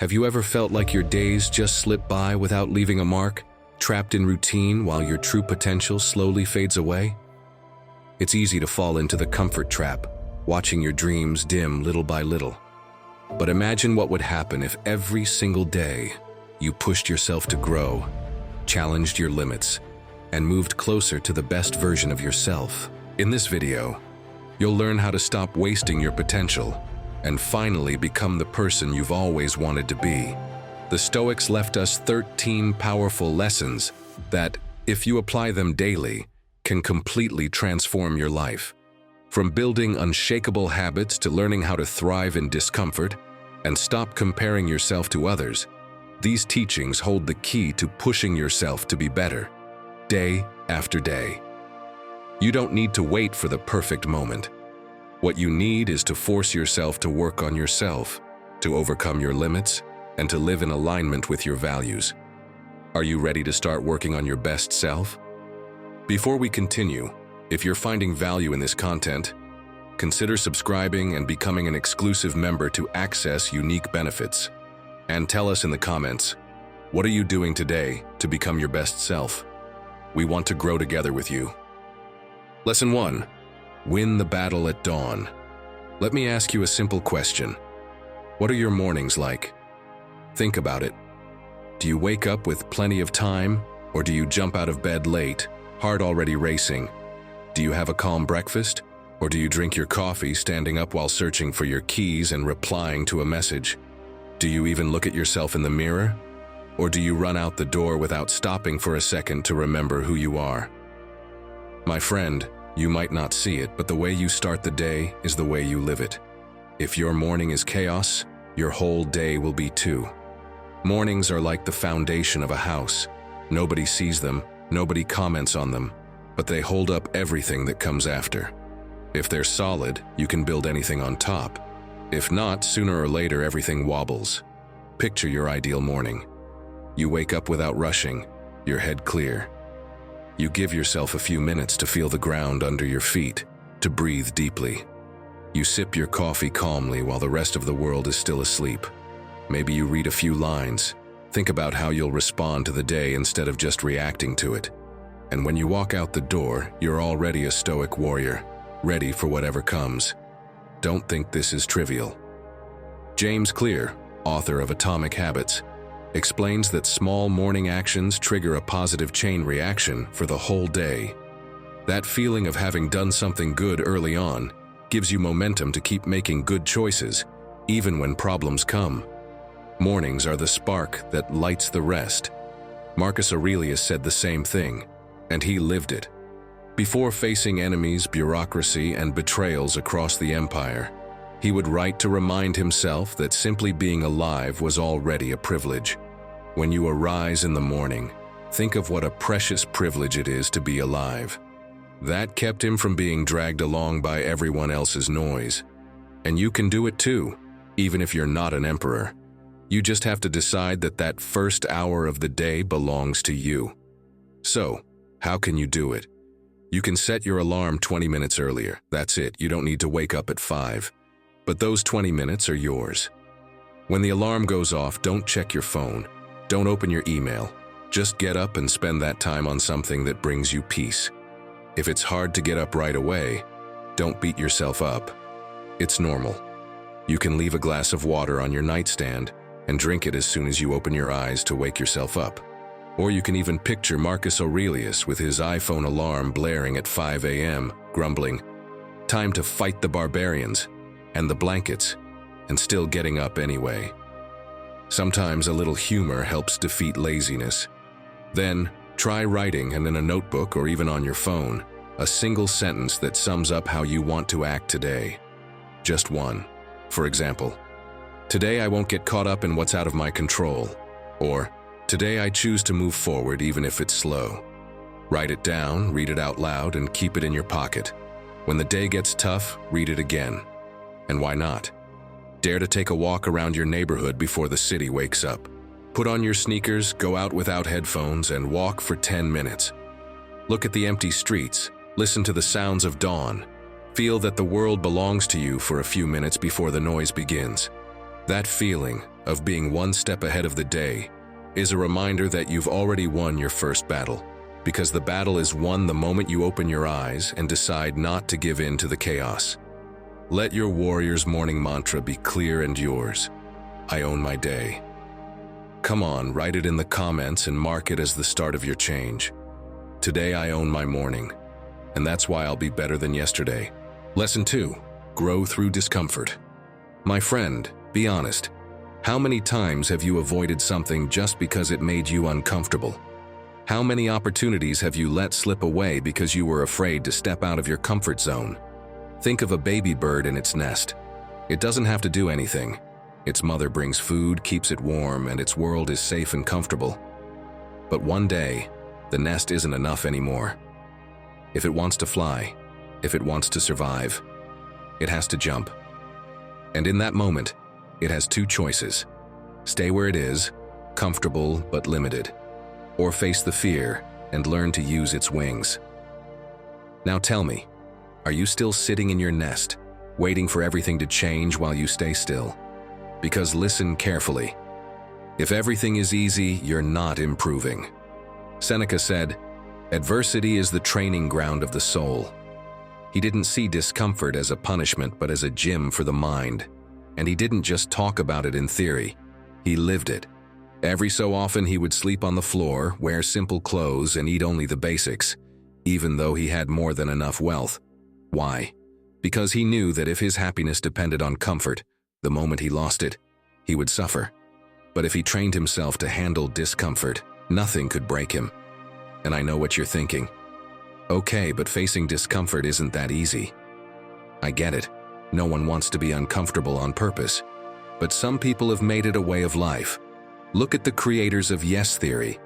Have you ever felt like your days just slip by without leaving a mark, trapped in routine while your true potential slowly fades away? It's easy to fall into the comfort trap, watching your dreams dim little by little. But imagine what would happen if every single day you pushed yourself to grow, challenged your limits, and moved closer to the best version of yourself. In this video, you'll learn how to stop wasting your potential and finally become the person you've always wanted to be. The Stoics left us 13 powerful lessons that, if you apply them daily, can completely transform your life. From building unshakable habits to learning how to thrive in discomfort and stop comparing yourself to others, these teachings hold the key to pushing yourself to be better, day after day. You don't need to wait for the perfect moment. What you need is to force yourself to work on yourself, to overcome your limits, and to live in alignment with your values. Are you ready to start working on your best self? Before we continue, if you're finding value in this content, consider subscribing and becoming an exclusive member to access unique benefits. And tell us in the comments, what are you doing today to become your best self? We want to grow together with you. Lesson 1. Win the battle at dawn. Let me ask you a simple question. What are your mornings like? Think about it. Do you wake up with plenty of time, or do you jump out of bed late, heart already racing? Do you have a calm breakfast, or do you drink your coffee standing up while searching for your keys and replying to a message? Do you even look at yourself in the mirror, or do you run out the door without stopping for a second to remember who you are? My friend, you might not see it, but the way you start the day is the way you live it. If your morning is chaos, your whole day will be too. Mornings are like the foundation of a house. Nobody sees them, nobody comments on them, but they hold up everything that comes after. If they're solid, you can build anything on top. If not, sooner or later everything wobbles. Picture your ideal morning. You wake up without rushing, your head clear. You give yourself a few minutes to feel the ground under your feet, to breathe deeply. You sip your coffee calmly while the rest of the world is still asleep. Maybe you read a few lines. Think about how you'll respond to the day instead of just reacting to it. And when you walk out the door, you're already a stoic warrior, ready for whatever comes. Don't think this is trivial. James Clear, author of Atomic Habits, explains that small morning actions trigger a positive chain reaction for the whole day. That feeling of having done something good early on gives you momentum to keep making good choices, even when problems come. Mornings are the spark that lights the rest. Marcus Aurelius said the same thing, and he lived it. Before facing enemies, bureaucracy, and betrayals across the empire, he would write to remind himself that simply being alive was already a privilege. When you arise in the morning, think of what a precious privilege it is to be alive. That kept him from being dragged along by everyone else's noise. And you can do it too, even if you're not an emperor. You just have to decide that that first hour of the day belongs to you. So, how can you do it? You can set your alarm 20 minutes earlier. That's it, you don't need to wake up at 5. But those 20 minutes are yours. When the alarm goes off, don't check your phone. Don't open your email. Just get up and spend that time on something that brings you peace. If it's hard to get up right away, don't beat yourself up. It's normal. You can leave a glass of water on your nightstand and drink it as soon as you open your eyes to wake yourself up. Or you can even picture Marcus Aurelius with his iPhone alarm blaring at 5 a.m., grumbling, "Time to fight the barbarians and the blankets," and still getting up anyway. Sometimes a little humor helps defeat laziness. Then, try writing, and in a notebook or even on your phone, a single sentence that sums up how you want to act today. Just one. For example, "Today I won't get caught up in what's out of my control," or "Today I choose to move forward even if it's slow." Write it down, read it out loud, and keep it in your pocket. When the day gets tough, read it again. And why not? Dare to take a walk around your neighborhood before the city wakes up. Put on your sneakers, go out without headphones, and walk for 10 minutes. Look at the empty streets, listen to the sounds of dawn. Feel that the world belongs to you for a few minutes before the noise begins. That feeling of being one step ahead of the day is a reminder that you've already won your first battle, because the battle is won the moment you open your eyes and decide not to give in to the chaos. Let your warrior's morning mantra be clear and yours. I own my day. Come on, write it in the comments and mark it as the start of your change. Today I own my morning, and that's why I'll be better than yesterday. Lesson 2. Grow through discomfort. My friend, be honest. How many times have you avoided something just because it made you uncomfortable? How many opportunities have you let slip away because you were afraid to step out of your comfort zone? Think of a baby bird in its nest. It doesn't have to do anything. Its mother brings food, keeps it warm, and its world is safe and comfortable. But one day, the nest isn't enough anymore. If it wants to fly, if it wants to survive, it has to jump. And in that moment, it has two choices. Stay where it is, comfortable but limited, or face the fear and learn to use its wings. Now tell me, are you still sitting in your nest, waiting for everything to change while you stay still? Because listen carefully. If everything is easy, you're not improving. Seneca said, "Adversity is the training ground of the soul." He didn't see discomfort as a punishment but as a gym for the mind. And he didn't just talk about it in theory, he lived it. Every so often he would sleep on the floor, wear simple clothes, and eat only the basics, even though he had more than enough wealth. Why? Because he knew that if his happiness depended on comfort, the moment he lost it, he would suffer. But if he trained himself to handle discomfort, nothing could break him. And I know what you're thinking. Okay, but facing discomfort isn't that easy. I get it. No one wants to be uncomfortable on purpose. But some people have made it a way of life. Look at the creators of yes theory.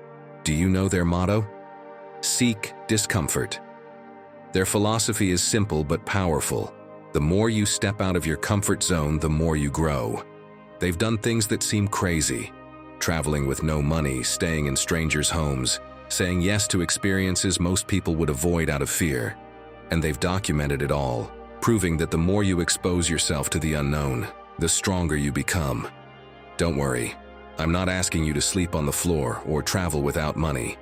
Do you know their motto? Seek discomfort. Their philosophy is simple but powerful. The more you step out of your comfort zone, the more you grow. They've done things that seem crazy. Traveling with no money, staying in strangers' homes, saying yes to experiences most people would avoid out of fear. And they've documented it all, proving that the more you expose yourself to the unknown, the stronger you become. Don't worry, I'm not asking you to sleep on the floor or travel without money,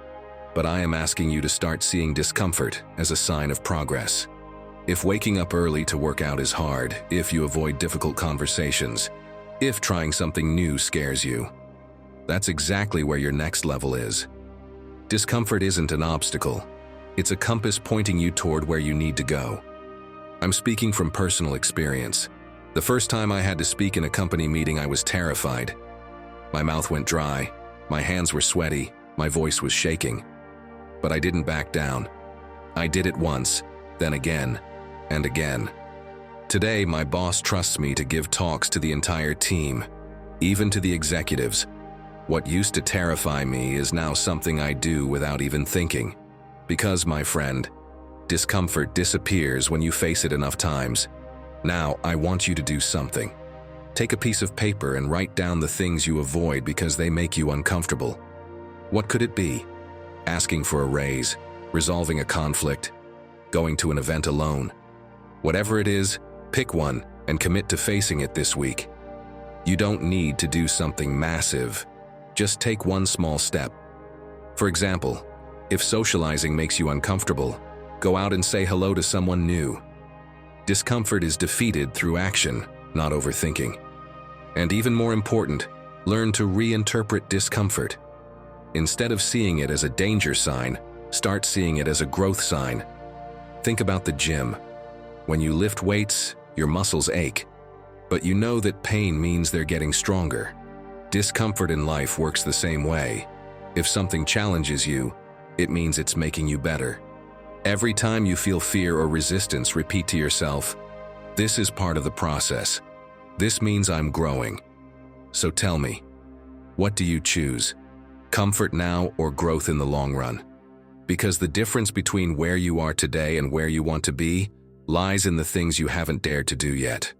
but I am asking you to start seeing discomfort as a sign of progress. If waking up early to work out is hard, if you avoid difficult conversations, if trying something new scares you, that's exactly where your next level is. Discomfort isn't an obstacle. It's a compass pointing you toward where you need to go. I'm speaking from personal experience. The first time I had to speak in a company meeting, I was terrified. My mouth went dry, my hands were sweaty, my voice was shaking. But I didn't back down. I did it once, then again, and again. Today, my boss trusts me to give talks to the entire team, even to the executives. What used to terrify me is now something I do without even thinking. Because, my friend, discomfort disappears when you face it enough times. Now, I want you to do something. Take a piece of paper and write down the things you avoid because they make you uncomfortable. What could it be? Asking for a raise, resolving a conflict, going to an event alone. Whatever it is, pick one and commit to facing it this week. You don't need to do something massive. Just take one small step. For example, if socializing makes you uncomfortable, go out and say hello to someone new. Discomfort is defeated through action, not overthinking. And even more important, learn to reinterpret discomfort. Instead of seeing it as a danger sign, start seeing it as a growth sign. Think about the gym. When you lift weights, your muscles ache. But you know that pain means they're getting stronger. Discomfort in life works the same way. If something challenges you, it means it's making you better. Every time you feel fear or resistance, repeat to yourself, "This is part of the process. This means I'm growing." So tell me, what do you choose? Comfort now or growth in the long run? Because the difference between where you are today and where you want to be lies in the things you haven't dared to do yet.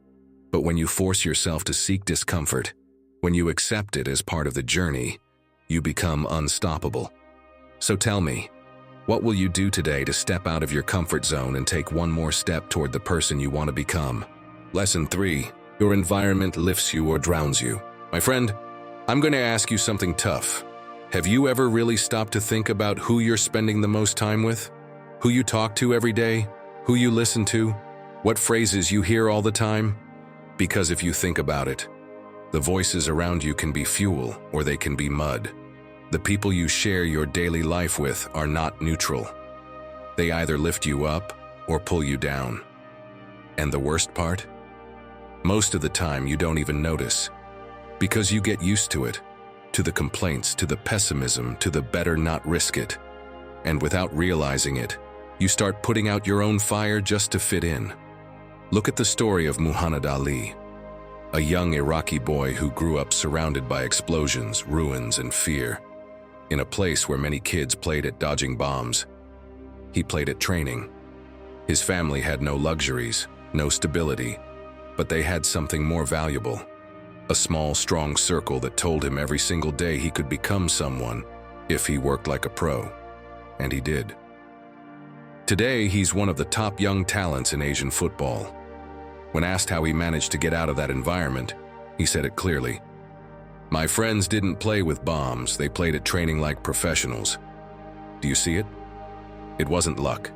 But when you force yourself to seek discomfort, when you accept it as part of the journey, you become unstoppable. So tell me, what will you do today to step out of your comfort zone and take one more step toward the person you want to become? Lesson 3. Your environment lifts you or drowns you. My friend, I'm going to ask you something tough. Have you ever really stopped to think about who you're spending the most time with? Who you talk to every day? Who you listen to? What phrases you hear all the time? Because if you think about it, the voices around you can be fuel or they can be mud. The people you share your daily life with are not neutral. They either lift you up or pull you down. And the worst part? Most of the time you don't even notice, because you get used to it, to the complaints, to the pessimism, to the better not risk it. And without realizing it, you start putting out your own fire just to fit in. Look at the story of Muhammad Ali, a young Iraqi boy who grew up surrounded by explosions, ruins, and fear. In a place where many kids played at dodging bombs, he played at training. His family had no luxuries, no stability, but they had something more valuable. A small, strong circle that told him every single day he could become someone if he worked like a pro. And he did. Today, he's one of the top young talents in Asian football. When asked how he managed to get out of that environment, he said it clearly. "My friends didn't play with bombs, they played at training like professionals." Do you see it? It wasn't luck.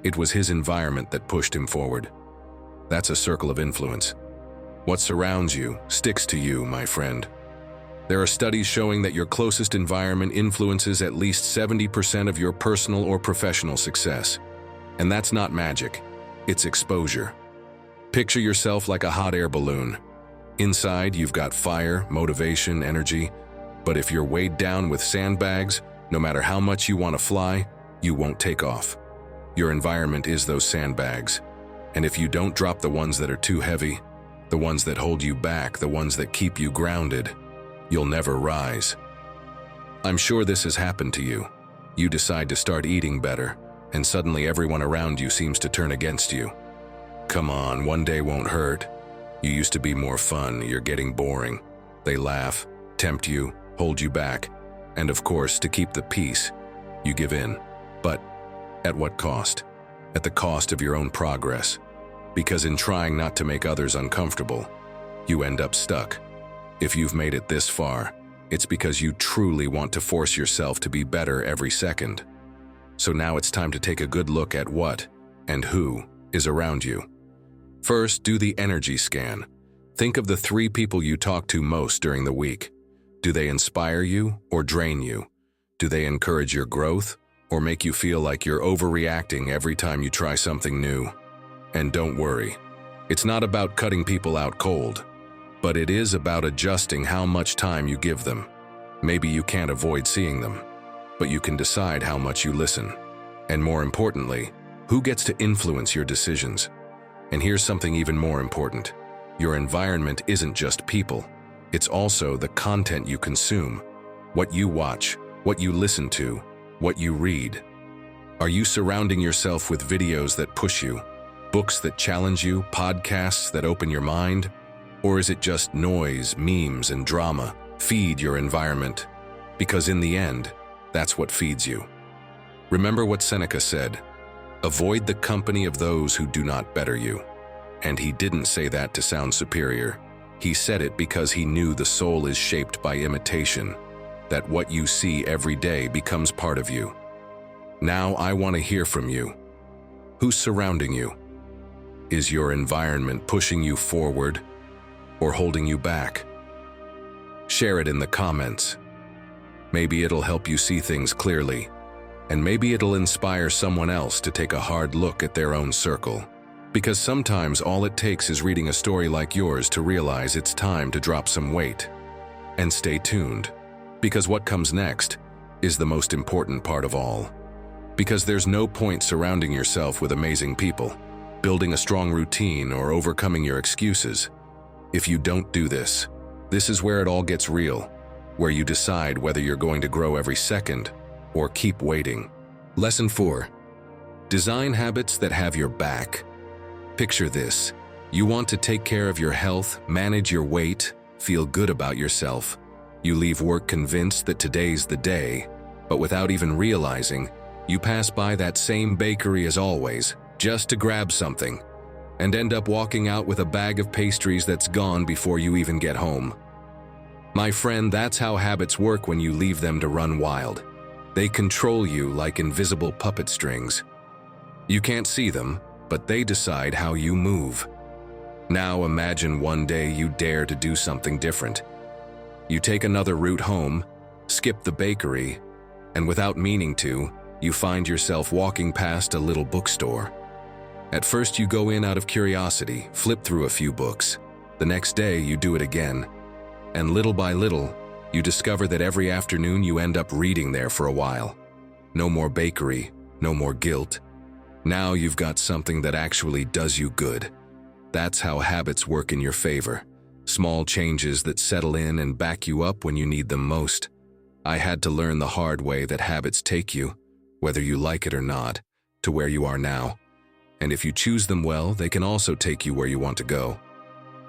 It was his environment that pushed him forward. That's a circle of influence. What surrounds you sticks to you, my friend. There are studies showing that your closest environment influences at least 70% of your personal or professional success. And that's not magic, it's exposure. Picture yourself like a hot air balloon. Inside, you've got fire, motivation, energy, but if you're weighed down with sandbags, no matter how much you want to fly, you won't take off. Your environment is those sandbags, and if you don't drop the ones that are too heavy, the ones that hold you back, the ones that keep you grounded, you'll never rise. I'm sure this has happened to you. You decide to start eating better, and suddenly everyone around you seems to turn against you. Come on, one day won't hurt. You used to be more fun, you're getting boring. They laugh, tempt you, hold you back, and of course, to keep the peace, you give in. But at what cost? At the cost of your own progress. Because in trying not to make others uncomfortable, you end up stuck. If you've made it this far, it's because you truly want to force yourself to be better every second. So now it's time to take a good look at what and who is around you. First, do the energy scan. Think of the 3 people you talk to most during the week. Do they inspire you or drain you? Do they encourage your growth or make you feel like you're overreacting every time you try something new? And don't worry, it's not about cutting people out cold, but it is about adjusting how much time you give them. Maybe you can't avoid seeing them, but you can decide how much you listen. And more importantly, who gets to influence your decisions? And here's something even more important. Your environment isn't just people. It's also the content you consume, what you watch, what you listen to, what you read. Are you surrounding yourself with videos that push you, books that challenge you, podcasts that open your mind? Or is it just noise, memes, and drama? Feed your environment, because in the end, that's what feeds you. Remember what Seneca said, "Avoid the company of those who do not better you." And he didn't say that to sound superior. He said it because he knew the soul is shaped by imitation, that what you see every day becomes part of you. Now I want to hear from you. Who's surrounding you? Is your environment pushing you forward or holding you back? Share it in the comments. Maybe it'll help you see things clearly, and maybe it'll inspire someone else to take a hard look at their own circle. Because sometimes all it takes is reading a story like yours to realize it's time to drop some weight. And stay tuned, because what comes next is the most important part of all. Because there's no point surrounding yourself with amazing people, building a strong routine, or overcoming your excuses. If you don't do this, this is where it all gets real, where you decide whether you're going to grow every second or keep waiting. Lesson 4. Design habits that have your back. Picture this. You want to take care of your health, manage your weight, feel good about yourself. You leave work convinced that today's the day, but without even realizing, you pass by that same bakery as always, just to grab something. and end up walking out with a bag of pastries that's gone before you even get home. My friend, that's how habits work when you leave them to run wild. They control you like invisible puppet strings. You can't see them, but they decide how you move. Now imagine one day you dare to do something different. You take another route home, skip the bakery, and without meaning to, you find yourself walking past a little bookstore. At first you go in out of curiosity, flip through a few books. The next day you do it again. And little by little, you discover that every afternoon you end up reading there for a while. No more bakery, no more guilt. Now you've got something that actually does you good. That's how habits work in your favor. Small changes that settle in and back you up when you need them most. I had to learn the hard way that habits take you, whether you like it or not, to where you are now. And if you choose them well, they can also take you where you want to go.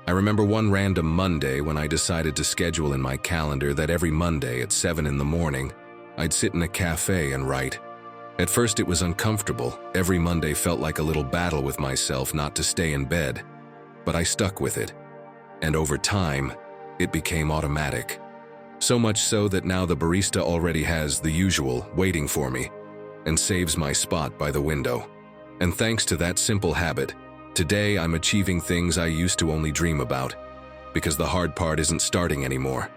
I remember one random Monday when I decided to schedule in my calendar that every Monday at 7 in the morning, I'd sit in a cafe and write. At first it was uncomfortable. Every Monday felt like a little battle with myself not to stay in bed. But I stuck with it. And over time, it became automatic. So much so that now the barista already has the usual waiting for me and saves my spot by the window. And thanks to that simple habit, today I'm achieving things I used to only dream about. Because the hard part isn't starting anymore.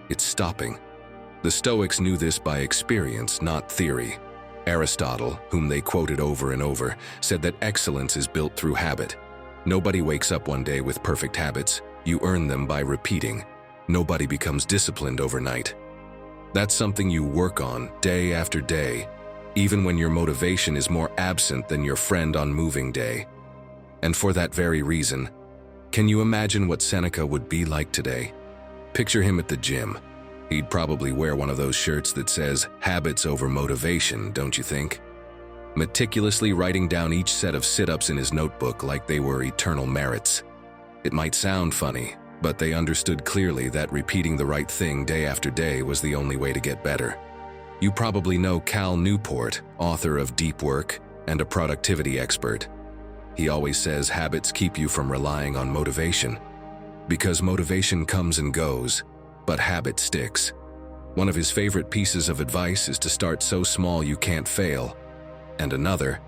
It's stopping. The Stoics knew this by experience, not theory. Aristotle, whom they quoted over and over, said that excellence is built through habit. Nobody wakes up one day with perfect habits. You earn them by repeating. Nobody becomes disciplined overnight. That's something you work on day after day, even when your motivation is more absent than your friend on moving day. And for that very reason, can you imagine what Seneca would be like today? Picture him at the gym. He'd probably wear one of those shirts that says, "Habits over motivation," don't you think? Meticulously writing down each set of sit-ups in his notebook like they were eternal merits. It might sound funny, but they understood clearly that repeating the right thing day after day was the only way to get better. You probably know Cal Newport, author of Deep Work and a productivity expert. He always says habits keep you from relying on motivation. Because motivation comes and goes, but habit sticks. One of his favorite pieces of advice is to start so small you can't fail. And another,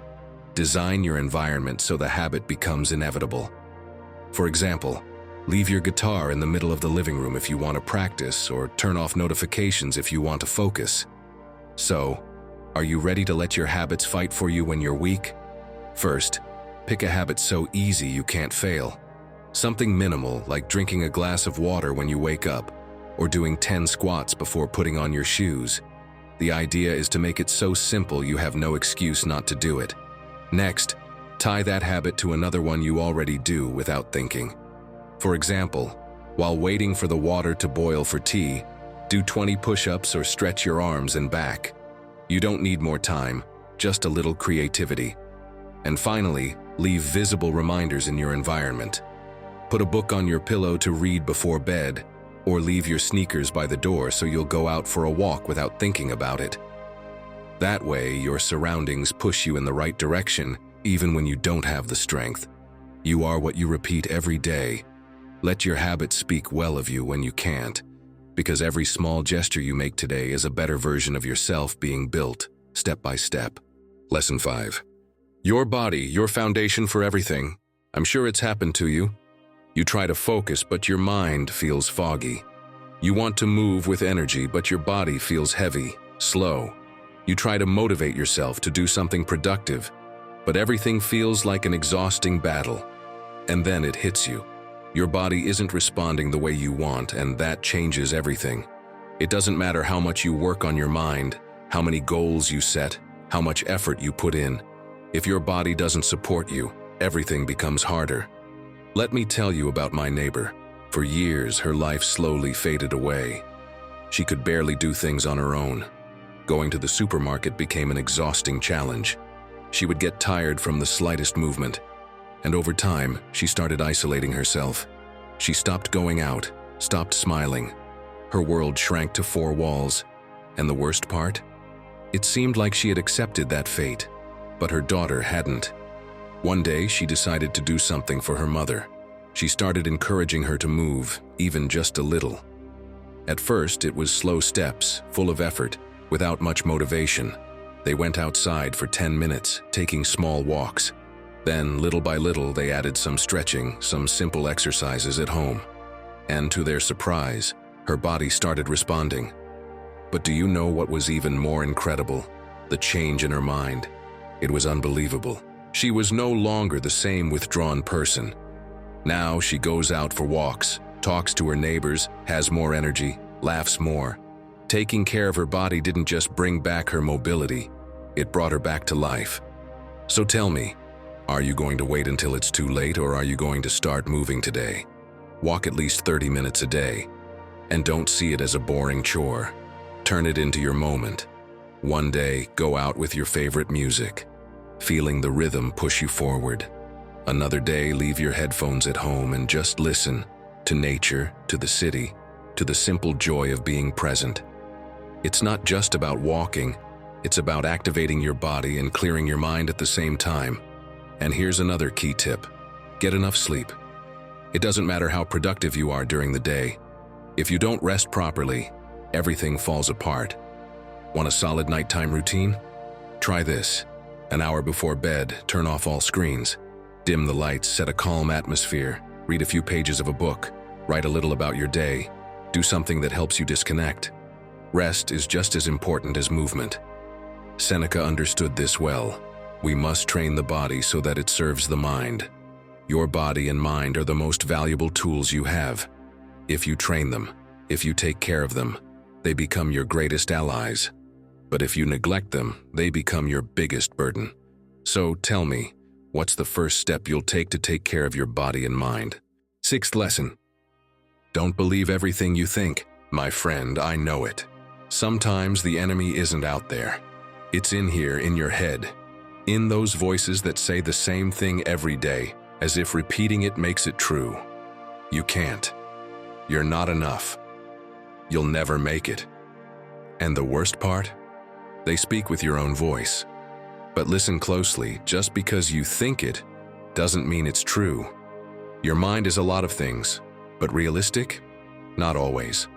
design your environment so the habit becomes inevitable. For example, leave your guitar in the middle of the living room if you want to practice, or turn off notifications if you want to focus. So, are you ready to let your habits fight for you when you're weak? First, pick a habit so easy you can't fail. Something minimal like drinking a glass of water when you wake up, or doing 10 squats before putting on your shoes. The idea is to make it so simple you have no excuse not to do it. Next, tie that habit to another one you already do without thinking. For example, while waiting for the water to boil for tea, do 20 push-ups or stretch your arms and back. You don't need more time, just a little creativity. And finally, leave visible reminders in your environment. Put a book on your pillow to read before bed, or leave your sneakers by the door so you'll go out for a walk without thinking about it. That way, your surroundings push you in the right direction, even when you don't have the strength. You are what you repeat every day. Let your habits speak well of you when you can't, because every small gesture you make today is a better version of yourself being built, step by step. Lesson 5. Your body, your foundation for everything. I'm sure it's happened to you. You try to focus, but your mind feels foggy. You want to move with energy, but your body feels heavy, slow. You try to motivate yourself to do something productive, but everything feels like an exhausting battle. And then it hits you. Your body isn't responding the way you want, and that changes everything. It doesn't matter how much you work on your mind, how many goals you set, how much effort you put in. If your body doesn't support you, everything becomes harder. Let me tell you about my neighbor. For years, her life slowly faded away. She could barely do things on her own. Going to the supermarket became an exhausting challenge. She would get tired from the slightest movement. And over time, she started isolating herself. She stopped going out, stopped smiling. Her world shrank to 4 walls. And the worst part? It seemed like she had accepted that fate, but her daughter hadn't. One day, she decided to do something for her mother. She started encouraging her to move, even just a little. At first, it was slow steps, full of effort, without much motivation. They went outside for 10 minutes, taking small walks. Then, little by little, they added some stretching, some simple exercises at home. And to their surprise, her body started responding. But do you know what was even more incredible? The change in her mind. It was unbelievable. She was no longer the same withdrawn person. Now she goes out for walks, talks to her neighbors, has more energy, laughs more. Taking care of her body didn't just bring back her mobility, it brought her back to life. So tell me, are you going to wait until it's too late, or are you going to start moving today? Walk at least 30 minutes a day. And don't see it as a boring chore. Turn it into your moment. One day, go out with your favorite music, feeling the rhythm push you forward. Another day, leave your headphones at home and just listen to nature, to the city, to the simple joy of being present. It's not just about walking, it's about activating your body and clearing your mind at the same time. And here's another key tip: get enough sleep. It doesn't matter how productive you are during the day. If you don't rest properly, everything falls apart. Want a solid nighttime routine? Try this. An hour before bed, turn off all screens. Dim the lights, set a calm atmosphere, read a few pages of a book, write a little about your day, do something that helps you disconnect. Rest is just as important as movement. Seneca understood this well. We must train the body so that it serves the mind. Your body and mind are the most valuable tools you have. If you train them, if you take care of them, they become your greatest allies. But if you neglect them, they become your biggest burden. So tell me, what's the first step you'll take to take care of your body and mind? Sixth lesson. Don't believe everything you think. My friend, I know it. Sometimes the enemy isn't out there. It's in here, in your head. In those voices that say the same thing every day, as if repeating it makes it true. You can't. You're not enough. You'll never make it. And the worst part? They speak with your own voice. But listen closely, just because you think it doesn't mean it's true. Your mind is a lot of things, but realistic? Not always.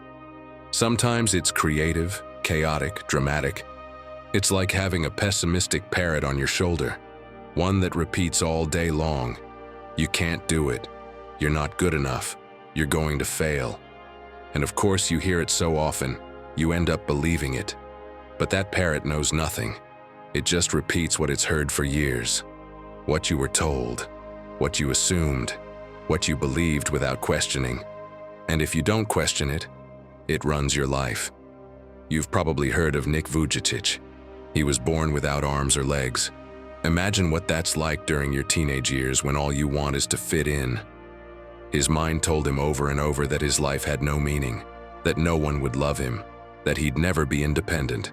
Sometimes it's creative, chaotic, dramatic. It's like having a pessimistic parrot on your shoulder, one that repeats all day long. You can't do it. You're not good enough. You're going to fail. And of course you hear it so often, you end up believing it. But that parrot knows nothing. It just repeats what it's heard for years. What you were told, what you assumed, what you believed without questioning. And if you don't question it, it runs your life. You've probably heard of Nick Vujicic. He was born without arms or legs. Imagine what that's like during your teenage years when all you want is to fit in. His mind told him over and over that his life had no meaning, that no one would love him, that he'd never be independent.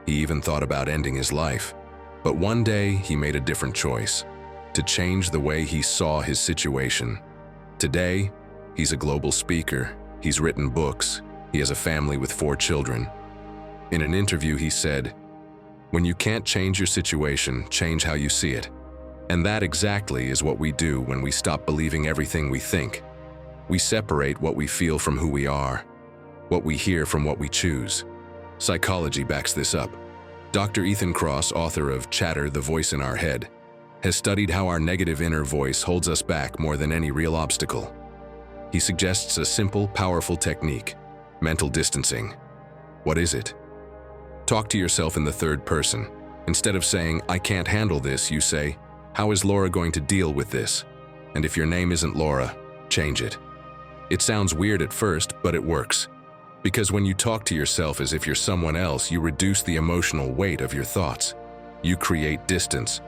He even thought about ending his life. But one day, he made a different choice, to change the way he saw his situation. Today, he's a global speaker, he's written books, he has a family with 4 children. In an interview, he said, "When you can't change your situation, change how you see it." And that exactly is what we do when we stop believing everything we think. We separate what we feel from who we are, what we hear from what we choose. Psychology backs this up. Dr. Ethan Kross, author of Chatter, The Voice in Our Head, has studied how our negative inner voice holds us back more than any real obstacle. He suggests a simple, powerful technique: mental distancing. What is it? Talk to yourself in the third person. Instead of saying, "I can't handle this," you say, "How is Laura going to deal with this?" And if your name isn't Laura, change it. It sounds weird at first, but it works. Because when you talk to yourself as if you're someone else, you reduce the emotional weight of your thoughts. You create distance,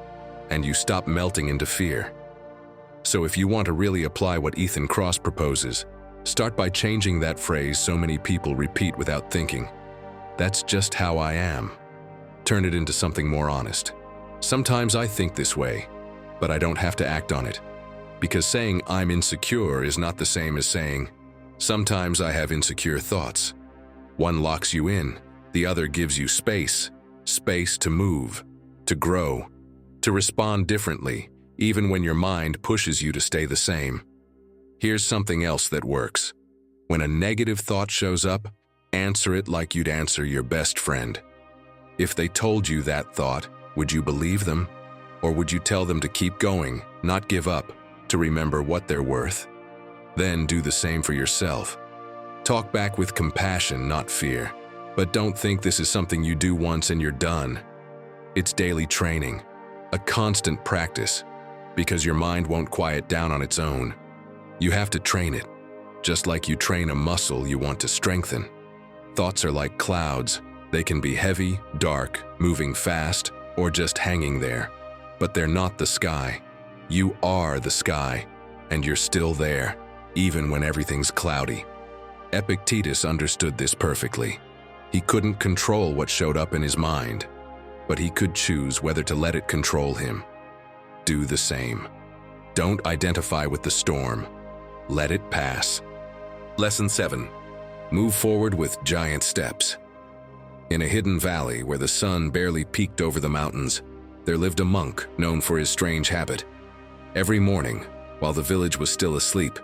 and you stop melting into fear. So if you want to really apply what Ethan Kross proposes, start by changing that phrase so many people repeat without thinking. "That's just how I am." Turn it into something more honest. "Sometimes I think this way, but I don't have to act on it." Because saying "I'm insecure" is not the same as saying, "Sometimes I have insecure thoughts." One locks you in, the other gives you space. Space to move, to grow, to respond differently, even when your mind pushes you to stay the same. Here's something else that works. When a negative thought shows up, answer it like you'd answer your best friend. If they told you that thought, would you believe them? Or would you tell them to keep going, not give up, to remember what they're worth? Then do the same for yourself. Talk back with compassion, not fear. But don't think this is something you do once and you're done. It's daily training, a constant practice, because your mind won't quiet down on its own. You have to train it, just like you train a muscle you want to strengthen. Thoughts are like clouds. They can be heavy, dark, moving fast, or just hanging there. But they're not the sky. You are the sky, and you're still there, even when everything's cloudy. Epictetus understood this perfectly. He couldn't control what showed up in his mind, but he could choose whether to let it control him. Do the same. Don't identify with the storm. Let it pass. Lesson 7. Move forward with giant steps. In a hidden valley where the sun barely peeked over the mountains, there lived a monk known for his strange habit. Every morning, while the village was still asleep,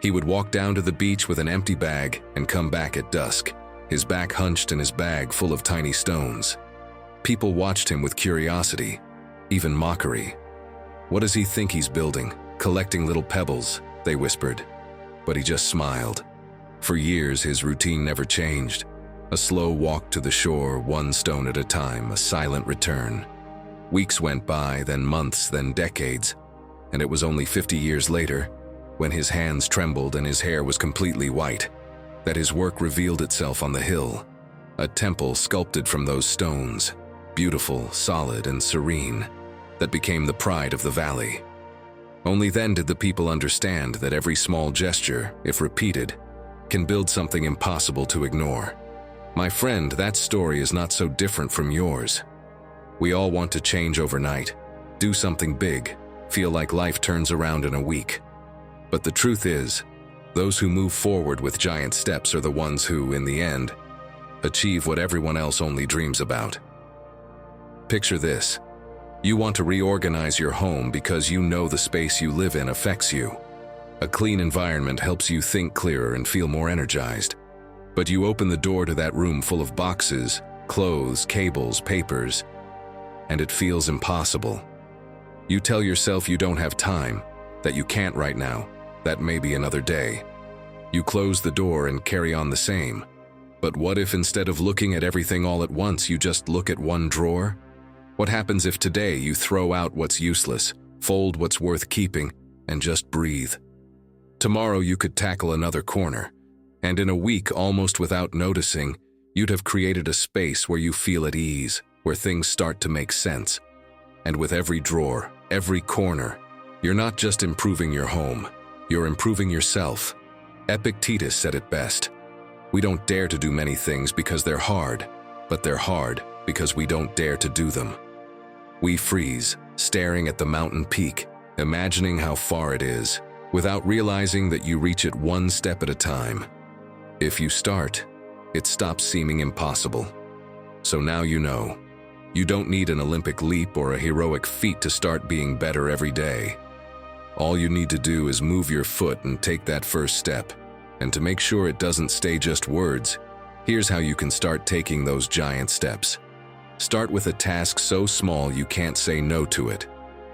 he would walk down to the beach with an empty bag and come back at dusk, his back hunched and his bag full of tiny stones. People watched him with curiosity, even mockery. "What does he think he's building? Collecting little pebbles," they whispered. But he just smiled. For years, his routine never changed. A slow walk to the shore, one stone at a time, a silent return. Weeks went by, then months, then decades, and it was only 50 years later, when his hands trembled and his hair was completely white, that his work revealed itself on the hill, a temple sculpted from those stones, beautiful, solid, and serene, that became the pride of the valley. Only then did the people understand that every small gesture, if repeated, can build something impossible to ignore. My friend, that story is not so different from yours. We all want to change overnight, do something big, feel like life turns around in a week. But the truth is, those who move forward with giant steps are the ones who, in the end, achieve what everyone else only dreams about. Picture this. You want to reorganize your home because you know the space you live in affects you. A clean environment helps you think clearer and feel more energized. But you open the door to that room full of boxes, clothes, cables, papers, and it feels impossible. You tell yourself you don't have time, that you can't right now, that maybe another day. You close the door and carry on the same. But what if instead of looking at everything all at once, you just look at one drawer? What happens if today you throw out what's useless, fold what's worth keeping, and just breathe? Tomorrow you could tackle another corner, and in a week, almost without noticing, you'd have created a space where you feel at ease, where things start to make sense. And with every drawer, every corner, you're not just improving your home, you're improving yourself. Epictetus said it best. We don't dare to do many things because they're hard, but they're hard because we don't dare to do them. We freeze, staring at the mountain peak, imagining how far it is, without realizing that you reach it one step at a time. If you start, it stops seeming impossible. So now you know. You don't need an Olympic leap or a heroic feat to start being better every day. All you need to do is move your foot and take that first step. And to make sure it doesn't stay just words, here's how you can start taking those giant steps. Start with a task so small you can't say no to it.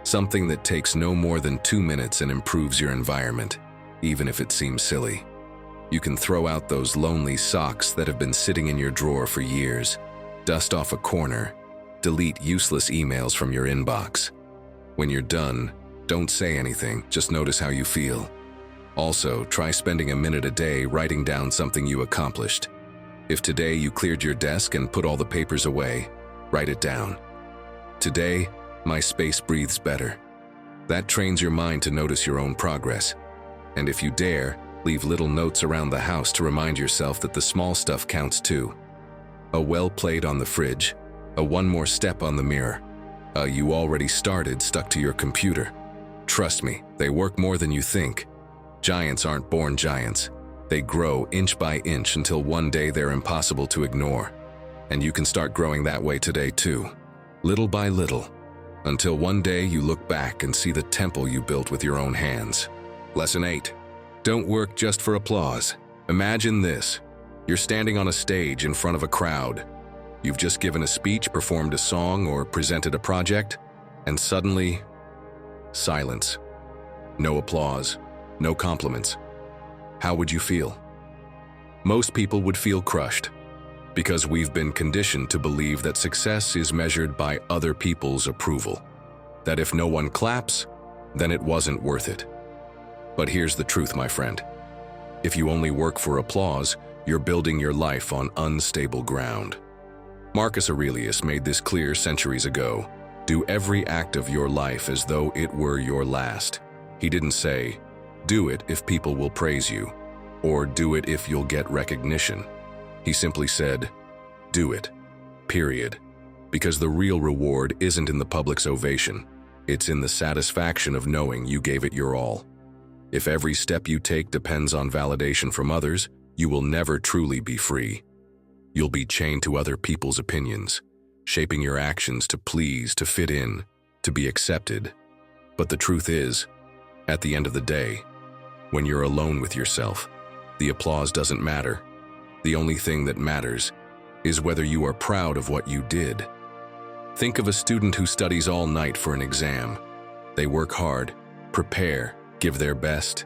Something that takes no more than 2 minutes and improves your environment, even if it seems silly. You can throw out those lonely socks that have been sitting in your drawer for years, dust off a corner, delete useless emails from your inbox. When you're done, don't say anything, just notice how you feel. Also, try spending a minute a day writing down something you accomplished. If today you cleared your desk and put all the papers away, write it down. Today, my space breathes better. That trains your mind to notice your own progress. And if you dare, leave little notes around the house to remind yourself that the small stuff counts too. A well played on the fridge, a one more step on the mirror, you already started stuck to your computer. Trust me, they work more than you think. Giants aren't born giants. They grow inch by inch until one day they're impossible to ignore. And you can start growing that way today too, little by little. Until one day you look back and see the temple you built with your own hands. Lesson 8. Don't work just for applause. Imagine this. You're standing on a stage in front of a crowd. You've just given a speech, performed a song, or presented a project, and suddenly, silence. No applause, no compliments. How would you feel? Most people would feel crushed, because we've been conditioned to believe that success is measured by other people's approval. That if no one claps, then it wasn't worth it. But here's the truth, my friend. If you only work for applause, you're building your life on unstable ground. Marcus Aurelius made this clear centuries ago. Do every act of your life as though it were your last. He didn't say, do it if people will praise you, or do it if you'll get recognition. He simply said, do it, period. Because the real reward isn't in the public's ovation. It's in the satisfaction of knowing you gave it your all. If every step you take depends on validation from others, you will never truly be free. You'll be chained to other people's opinions, shaping your actions to please, to fit in, to be accepted. But the truth is, at the end of the day, when you're alone with yourself, the applause doesn't matter. The only thing that matters is whether you are proud of what you did. Think of a student who studies all night for an exam. They work hard, prepare, give their best.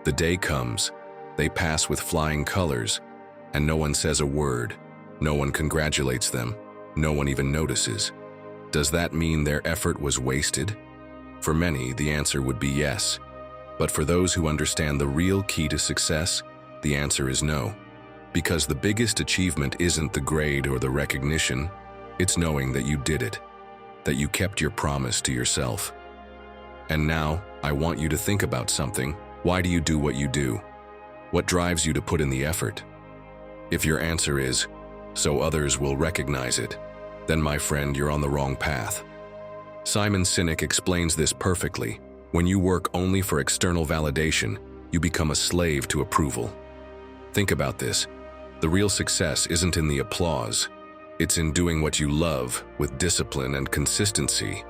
The day comes, they pass with flying colors, and no one says a word. No one congratulates them. No one even notices. Does that mean their effort was wasted? For many, the answer would be yes. But for those who understand the real key to success, the answer is no. Because the biggest achievement isn't the grade or the recognition, it's knowing that you did it, that you kept your promise to yourself. And now, I want you to think about something. Why do you do what you do? What drives you to put in the effort? If your answer is, so others will recognize it, then my friend, you're on the wrong path. Simon Sinek explains this perfectly. When you work only for external validation, you become a slave to approval. Think about this. The real success isn't in the applause. It's in doing what you love with discipline and consistency,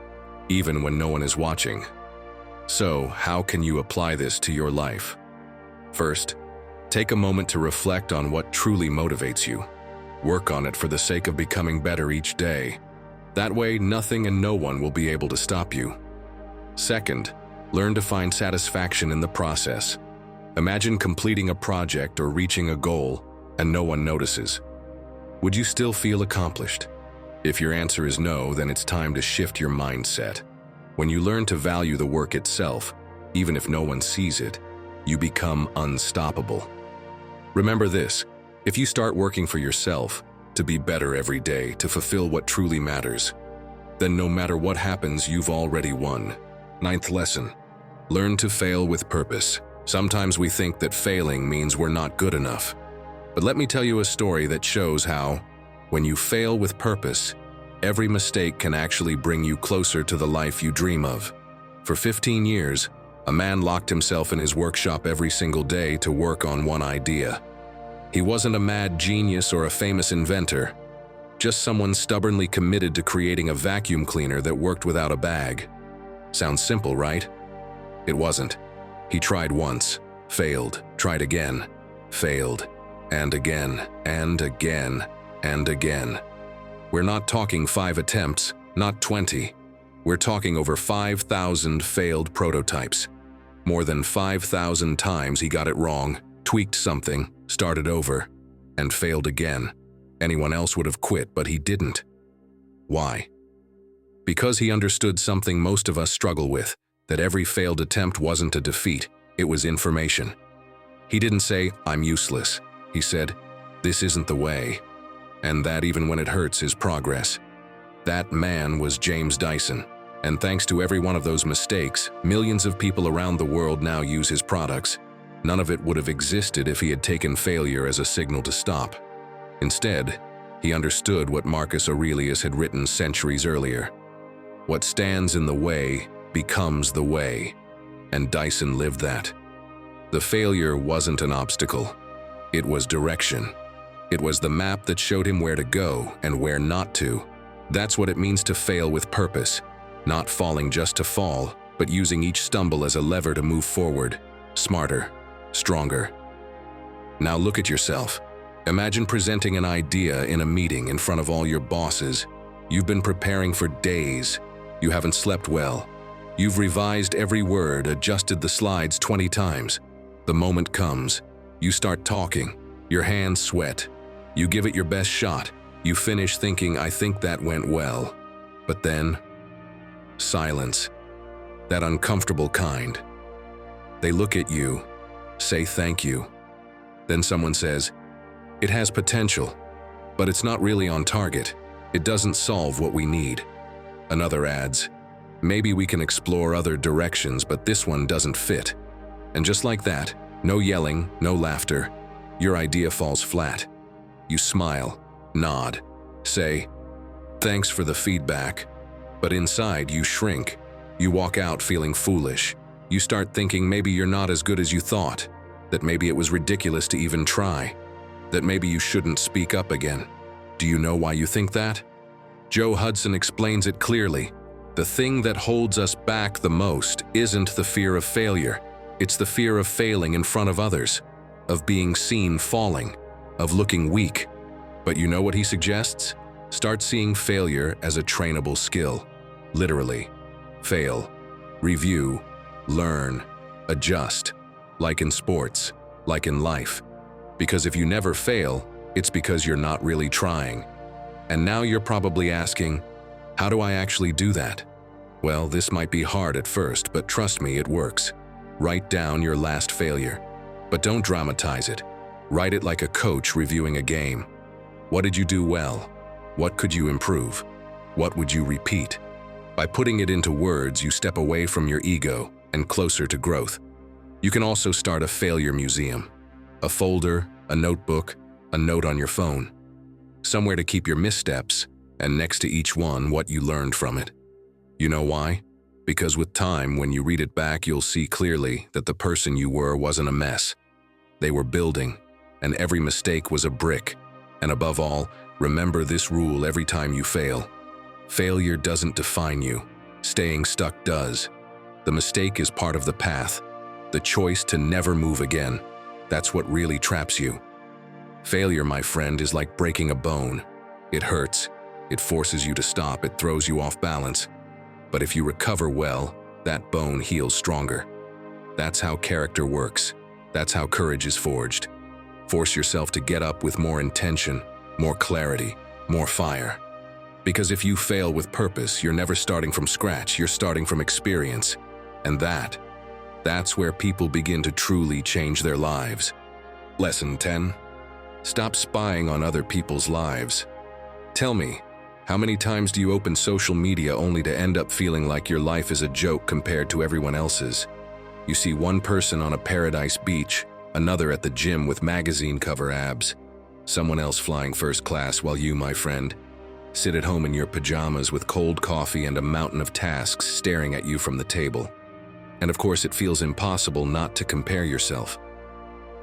even when no one is watching. So, how can you apply this to your life? First, take a moment to reflect on what truly motivates you. Work on it for the sake of becoming better each day. That way, nothing and no one will be able to stop you. Second, learn to find satisfaction in the process. Imagine completing a project or reaching a goal, and no one notices. Would you still feel accomplished? If your answer is no, then it's time to shift your mindset. When you learn to value the work itself, even if no one sees it, you become unstoppable. Remember this, if you start working for yourself, to be better every day, to fulfill what truly matters, then no matter what happens, you've already won. Ninth lesson, learn to fail with purpose. Sometimes we think that failing means we're not good enough. But let me tell you a story that shows how, when you fail with purpose, every mistake can actually bring you closer to the life you dream of. For 15 years, a man locked himself in his workshop every single day to work on one idea. He wasn't a mad genius or a famous inventor, just someone stubbornly committed to creating a vacuum cleaner that worked without a bag. Sounds simple, right? It wasn't. He tried once, failed, tried again, failed, and again, and again, and again. We're not talking 5 attempts, not 20. We're talking over 5,000 failed prototypes. More than 5,000 times he got it wrong, tweaked something, started over, and failed again. Anyone else would have quit, but he didn't. Why? Because he understood something most of us struggle with, that every failed attempt wasn't a defeat, it was information. He didn't say, I'm useless. He said, this isn't the way. And that even when it hurts is progress. That man was James Dyson. And thanks to every one of those mistakes, millions of people around the world now use his products. None of it would have existed if he had taken failure as a signal to stop. Instead, he understood what Marcus Aurelius had written centuries earlier. What stands in the way becomes the way. And Dyson lived that. The failure wasn't an obstacle. It was direction. It was the map that showed him where to go and where not to. That's what it means to fail with purpose. Not falling just to fall, but using each stumble as a lever to move forward, smarter, stronger. Now look at yourself. Imagine presenting an idea in a meeting in front of all your bosses. You've been preparing for days. You haven't slept well. You've revised every word, adjusted the slides 20 times. The moment comes. You start talking. Your hands sweat. You give it your best shot. You finish thinking, I think that went well. But then, silence. That uncomfortable kind. They look at you, say thank you. Then someone says, it has potential, but it's not really on target. It doesn't solve what we need. Another adds, maybe we can explore other directions, but this one doesn't fit. And just like that, no yelling, no laughter, your idea falls flat. You smile, nod, say, thanks for the feedback. But inside you shrink. You walk out feeling foolish. You start thinking maybe you're not as good as you thought, that maybe it was ridiculous to even try, that maybe you shouldn't speak up again. Do you know why you think that? Joe Hudson explains it clearly. The thing that holds us back the most isn't the fear of failure. It's the fear of failing in front of others, of being seen falling, of looking weak. But you know what he suggests? Start seeing failure as a trainable skill. Literally. Fail, review, learn, adjust. Like in sports, like in life. Because if you never fail, it's because you're not really trying. And now you're probably asking, how do I actually do that? Well, this might be hard at first, but trust me, it works. Write down your last failure. But don't dramatize it. Write it like a coach reviewing a game. What did you do well? What could you improve? What would you repeat? By putting it into words, you step away from your ego and closer to growth. You can also start a failure museum. A folder, a notebook, a note on your phone. Somewhere to keep your missteps, and next to each one, what you learned from it. You know why? Because with time, when you read it back, you'll see clearly that the person you were wasn't a mess. They were building, and every mistake was a brick. And above all, remember this rule every time you fail. Failure doesn't define you. Staying stuck does. The mistake is part of the path. The choice to never move again. That's what really traps you. Failure, my friend, is like breaking a bone. It hurts. It forces you to stop. It throws you off balance. But if you recover well, that bone heals stronger. That's how character works. That's how courage is forged. Force yourself to get up with more intention, more clarity, more fire. Because if you fail with purpose, you're never starting from scratch, you're starting from experience. And that's where people begin to truly change their lives. Lesson 10. Stop spying on other people's lives. Tell me, how many times do you open social media only to end up feeling like your life is a joke compared to everyone else's? You see one person on a paradise beach, another at the gym with magazine cover abs, someone else flying first class while you, my friend, sit at home in your pajamas with cold coffee and a mountain of tasks staring at you from the table. And of course, it feels impossible not to compare yourself.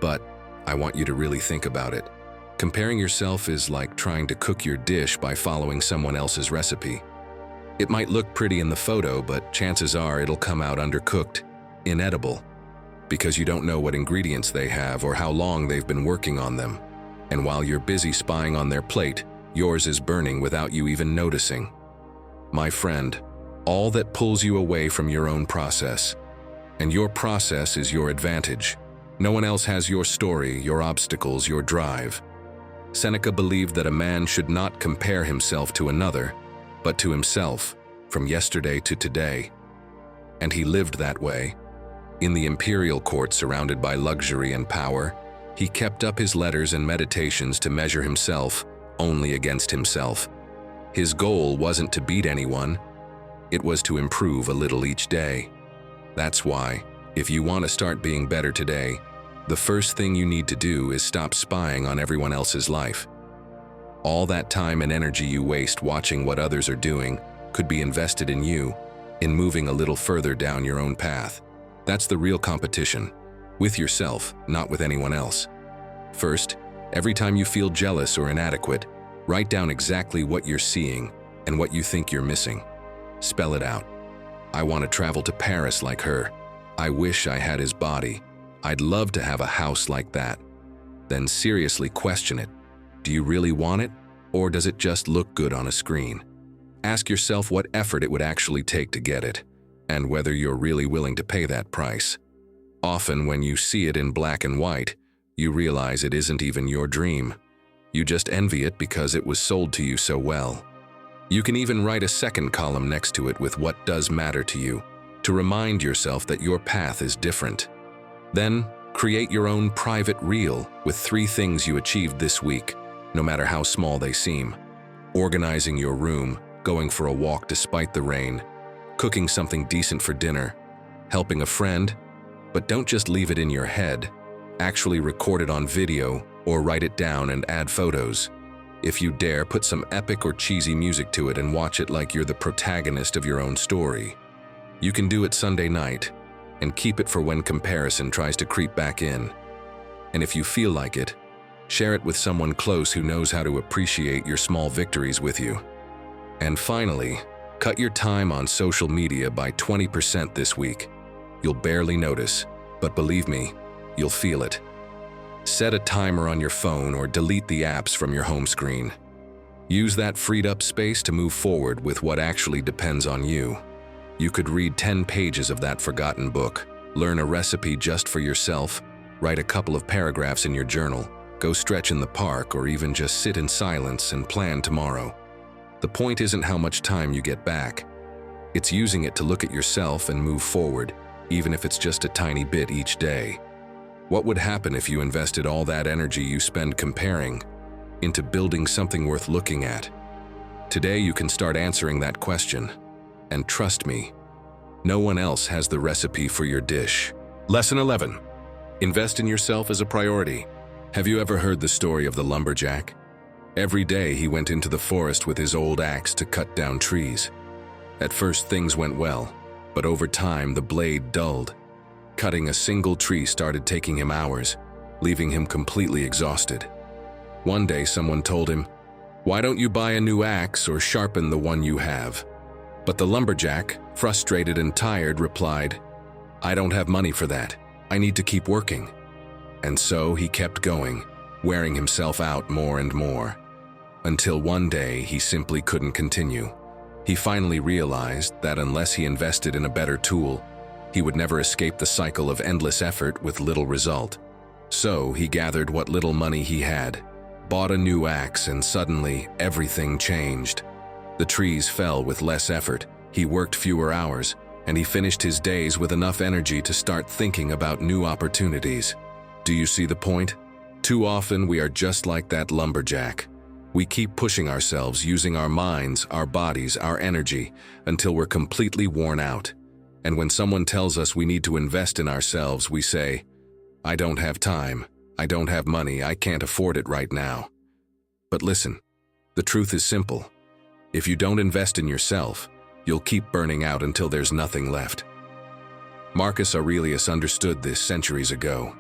But I want you to really think about it. Comparing yourself is like trying to cook your dish by following someone else's recipe. It might look pretty in the photo, but chances are it'll come out undercooked, inedible, because you don't know what ingredients they have or how long they've been working on them. And while you're busy spying on their plate, yours is burning without you even noticing. My friend, all that pulls you away from your own process. And your process is your advantage. No one else has your story, your obstacles, your drive. Seneca believed that a man should not compare himself to another, but to himself, from yesterday to today. And he lived that way. In the imperial court surrounded by luxury and power, he kept up his letters and meditations to measure himself only against himself. His goal wasn't to beat anyone, it was to improve a little each day. That's why, if you want to start being better today, the first thing you need to do is stop spying on everyone else's life. All that time and energy you waste watching what others are doing could be invested in you, in moving a little further down your own path. That's the real competition, with yourself, not with anyone else. First, every time you feel jealous or inadequate, write down exactly what you're seeing and what you think you're missing. Spell it out. I want to travel to Paris like her. I wish I had his body. I'd love to have a house like that. Then seriously question it. Do you really want it, or does it just look good on a screen? Ask yourself what effort it would actually take to get it, and whether you're really willing to pay that price. Often when you see it in black and white, you realize it isn't even your dream. You just envy it because it was sold to you so well. You can even write a second column next to it with what does matter to you, to remind yourself that your path is different. Then, create your own private reel with 3 things you achieved this week, no matter how small they seem. Organizing your room, going for a walk despite the rain, cooking something decent for dinner, helping a friend, but don't just leave it in your head. Actually record it on video or write it down and add photos. If you dare, put some epic or cheesy music to it and watch it like you're the protagonist of your own story. You can do it Sunday night, and keep it for when comparison tries to creep back in. And if you feel like it, share it with someone close who knows how to appreciate your small victories with you. And finally, cut your time on social media by 20% this week. You'll barely notice, but believe me, you'll feel it. Set a timer on your phone or delete the apps from your home screen. Use that freed up space to move forward with what actually depends on you. You could read 10 pages of that forgotten book, learn a recipe just for yourself, write a couple of paragraphs in your journal, go stretch in the park, or even just sit in silence and plan tomorrow. The point isn't how much time you get back. It's using it to look at yourself and move forward, even if it's just a tiny bit each day. What would happen if you invested all that energy you spend comparing into building something worth looking at? Today you can start answering that question. And trust me, no one else has the recipe for your dish. Lesson 11. Invest in yourself as a priority. Have you ever heard the story of the lumberjack? Every day he went into the forest with his old axe to cut down trees. At first things went well, but over time the blade dulled. Cutting a single tree started taking him hours, leaving him completely exhausted. One day someone told him, "Why don't you buy a new axe or sharpen the one you have?" But the lumberjack, frustrated and tired, replied, "I don't have money for that. I need to keep working." And so he kept going, wearing himself out more and more, until one day he simply couldn't continue. He finally realized that unless he invested in a better tool, he would never escape the cycle of endless effort with little result. So he gathered what little money he had, bought a new axe, and suddenly everything changed. The trees fell with less effort, he worked fewer hours, and he finished his days with enough energy to start thinking about new opportunities. Do you see the point? Too often we are just like that lumberjack. We keep pushing ourselves, using our minds, our bodies, our energy, until we're completely worn out. And when someone tells us we need to invest in ourselves, we say, "I don't have time, I don't have money, I can't afford it right now." But listen, the truth is simple. If you don't invest in yourself, you'll keep burning out until there's nothing left. Marcus Aurelius understood this centuries ago.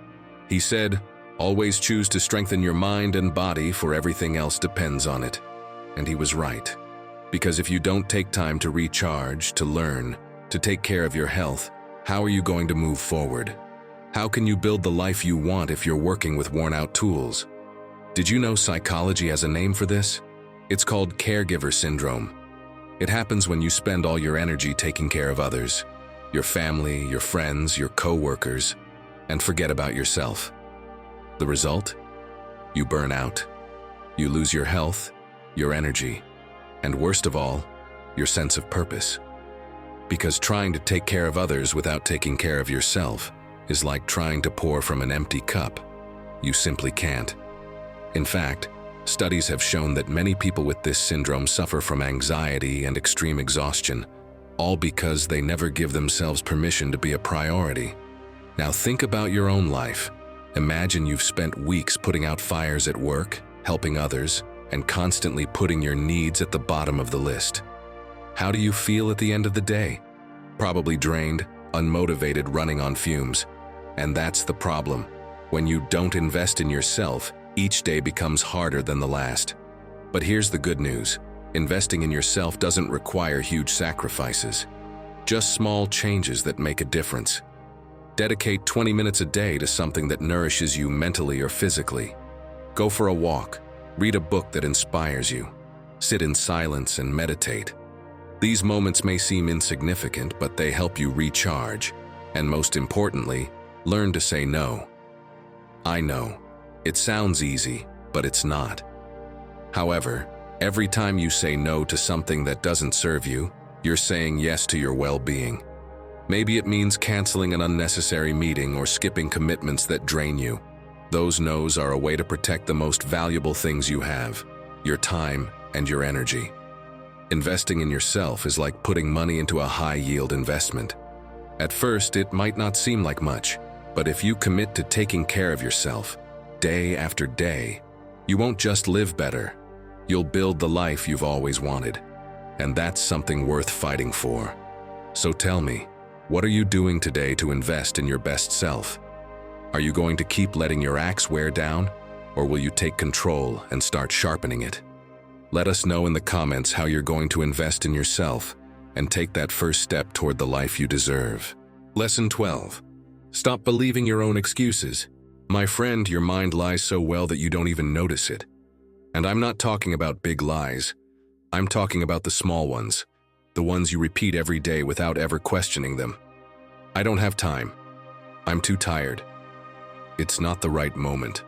He said, "Always choose to strengthen your mind and body, for everything else depends on it." And he was right. Because if you don't take time to recharge, to learn, to take care of your health, how are you going to move forward? How can you build the life you want if you're working with worn-out tools? Did you know psychology has a name for this? It's called caregiver syndrome. It happens when you spend all your energy taking care of others, your family, your friends, your co-workers, and forget about yourself. The result? You burn out. You lose your health, your energy, and worst of all, your sense of purpose. Because trying to take care of others without taking care of yourself is like trying to pour from an empty cup. You simply can't. In fact, studies have shown that many people with this syndrome suffer from anxiety and extreme exhaustion, all because they never give themselves permission to be a priority. Now think about your own life. Imagine you've spent weeks putting out fires at work, helping others, and constantly putting your needs at the bottom of the list. How do you feel at the end of the day? Probably drained, unmotivated, running on fumes. And that's the problem. When you don't invest in yourself, each day becomes harder than the last. But here's the good news. Investing in yourself doesn't require huge sacrifices. Just small changes that make a difference. Dedicate 20 minutes a day to something that nourishes you mentally or physically. Go for a walk. Read a book that inspires you. Sit in silence and meditate. These moments may seem insignificant, but they help you recharge. And most importantly, learn to say no. I know, it sounds easy, but it's not. However, every time you say no to something that doesn't serve you, you're saying yes to your well-being. Maybe it means canceling an unnecessary meeting or skipping commitments that drain you. Those no's are a way to protect the most valuable things you have, your time and your energy. Investing in yourself is like putting money into a high-yield investment. At first, it might not seem like much, but if you commit to taking care of yourself, day after day, you won't just live better, you'll build the life you've always wanted. And that's something worth fighting for. So tell me, what are you doing today to invest in your best self? Are you going to keep letting your axe wear down, or will you take control and start sharpening it? Let us know in the comments how you're going to invest in yourself and take that first step toward the life you deserve. Lesson 12. Stop believing your own excuses. My friend, your mind lies so well that you don't even notice it. And I'm not talking about big lies. I'm talking about the small ones, the ones you repeat every day without ever questioning them. I don't have time. I'm too tired. It's not the right moment.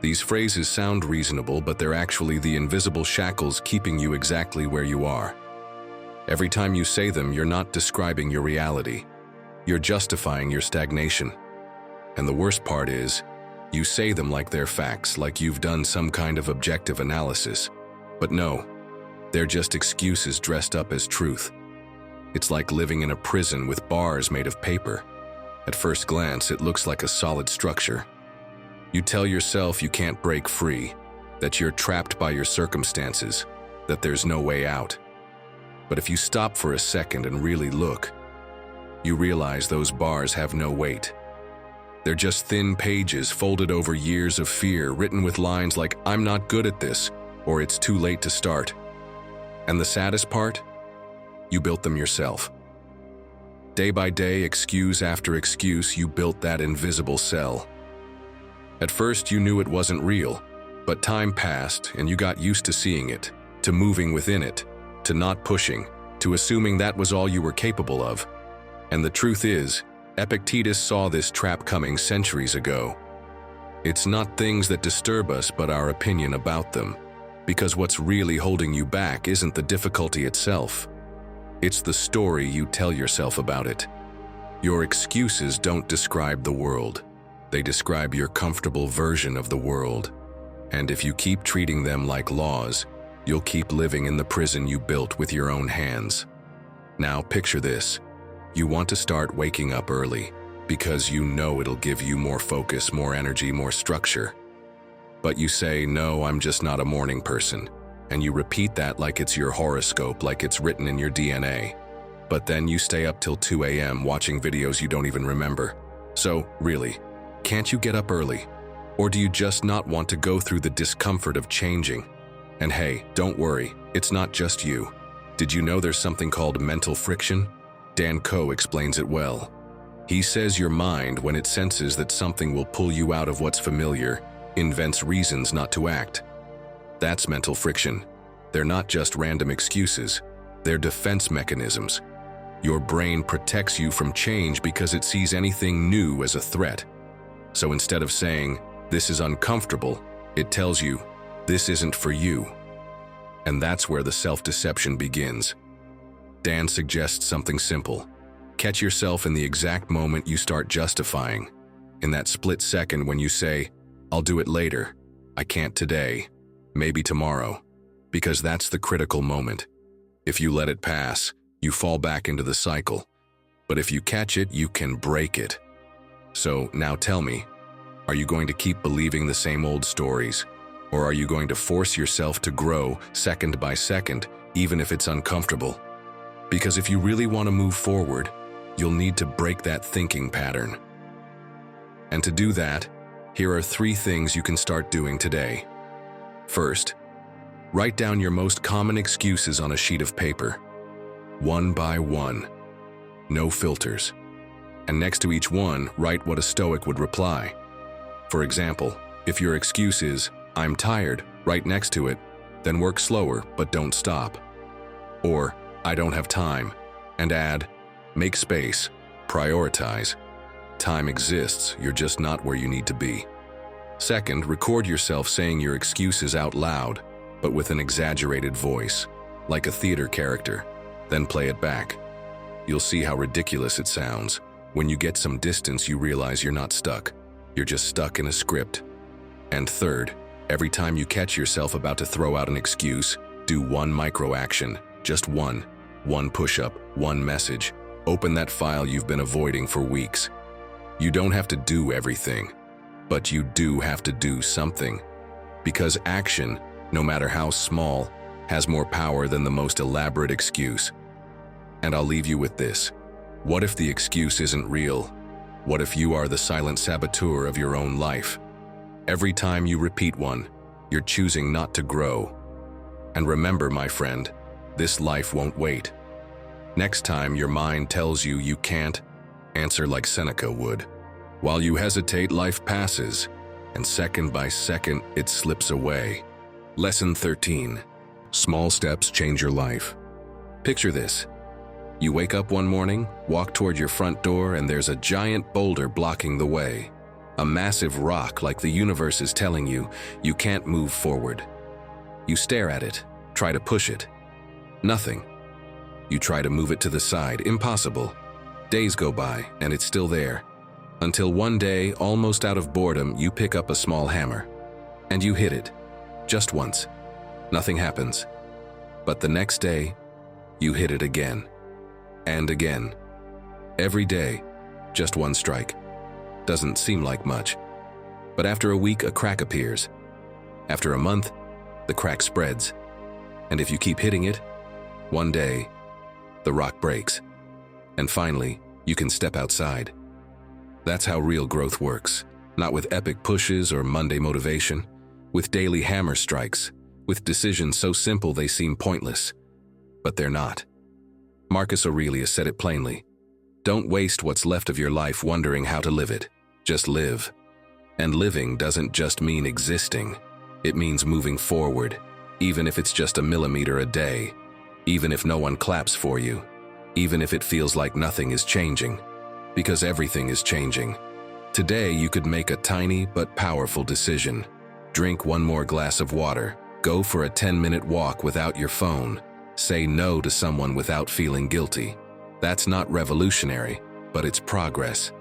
These phrases sound reasonable, but they're actually the invisible shackles keeping you exactly where you are. Every time you say them, you're not describing your reality. You're justifying your stagnation. And the worst part is, you say them like they're facts, like you've done some kind of objective analysis. But no, they're just excuses dressed up as truth. It's like living in a prison with bars made of paper. At first glance, it looks like a solid structure. You tell yourself you can't break free, that you're trapped by your circumstances, that there's no way out. But if you stop for a second and really look, you realize those bars have no weight. They're just thin pages folded over years of fear, written with lines like, "I'm not good at this," or "It's too late to start." And the saddest part? You built them yourself. Day by day, excuse after excuse, you built that invisible cell. At first, you knew it wasn't real, but time passed and you got used to seeing it, to moving within it, to not pushing, to assuming that was all you were capable of. And the truth is, Epictetus saw this trap coming centuries ago. It's not things that disturb us, but our opinion about them. Because what's really holding you back isn't the difficulty itself. It's the story you tell yourself about it. Your excuses don't describe the world. They describe your comfortable version of the world. And if you keep treating them like laws, you'll keep living in the prison you built with your own hands. Now picture this. You want to start waking up early because you know it'll give you more focus, more energy, more structure. But you say, "No, I'm just not a morning person." And you repeat that like it's your horoscope, like it's written in your DNA. But then you stay up till 2 a.m. watching videos you don't even remember. So, really, can't you get up early? Or do you just not want to go through the discomfort of changing? And hey, don't worry, it's not just you. Did you know there's something called mental friction? Dan Coe explains it well. He says your mind, when it senses that something will pull you out of what's familiar, invents reasons not to act. That's mental friction. They're not just random excuses. They're defense mechanisms. Your brain protects you from change because it sees anything new as a threat. So instead of saying, "This is uncomfortable," it tells you, "This isn't for you." And that's where the self-deception begins. Dan suggests something simple. Catch yourself in the exact moment you start justifying. In that split second when you say, "I'll do it later," "I can't today," "maybe tomorrow," because that's the critical moment. If you let it pass, you fall back into the cycle. But if you catch it, you can break it. So now tell me, are you going to keep believing the same old stories? Or are you going to force yourself to grow second by second, even if it's uncomfortable? Because if you really want to move forward, you'll need to break that thinking pattern. And to do that, here are 3 things you can start doing today. First, write down your most common excuses on a sheet of paper. one by one. No filters. And next to each one, write what a Stoic would reply. For example, if your excuse is, "I'm tired," right next to it, then work slower but don't stop. Or, "I don't have time," and add, "Make space, prioritize. Time exists, you're just not where you need to be." Second, record yourself saying your excuses out loud, but with an exaggerated voice, like a theater character. Then play it back. You'll see how ridiculous it sounds. When you get some distance, you realize you're not stuck. You're just stuck in a script. And third, every time you catch yourself about to throw out an excuse, do one micro action, just one. One push-up, one message. Open that file you've been avoiding for weeks. You don't have to do everything, but you do have to do something. Because action, no matter how small, has more power than the most elaborate excuse. And I'll leave you with this. What if the excuse isn't real? What if you are the silent saboteur of your own life? Every time you repeat one, you're choosing not to grow. And remember, my friend, this life won't wait. Next time your mind tells you you can't, answer like Seneca would. While you hesitate, life passes, and second by second, it slips away. Lesson 13. Small steps change your life. Picture this. You wake up one morning, walk toward your front door, and there's a giant boulder blocking the way. A massive rock like the universe is telling you you can't move forward. You stare at it, try to push it. Nothing. You try to move it to the side, impossible. Days go by, and it's still there. Until one day, almost out of boredom, you pick up a small hammer. And you hit it. Just once. Nothing happens. But the next day, you hit it again. And again. Every day, just one strike. Doesn't seem like much. But after a week, a crack appears. After a month, the crack spreads. And if you keep hitting it, one day, the rock breaks. And finally, you can step outside. That's how real growth works. Not with epic pushes or Monday motivation. With daily hammer strikes. With decisions so simple they seem pointless. But they're not. Marcus Aurelius said it plainly. Don't waste what's left of your life wondering how to live it. Just live. And living doesn't just mean existing. It means moving forward, even if it's just a millimeter a day. Even if no one claps for you. Even if it feels like nothing is changing. Because everything is changing. Today you could make a tiny but powerful decision. Drink one more glass of water. Go for a 10-minute walk without your phone. Say no to someone without feeling guilty. That's not revolutionary, but it's progress.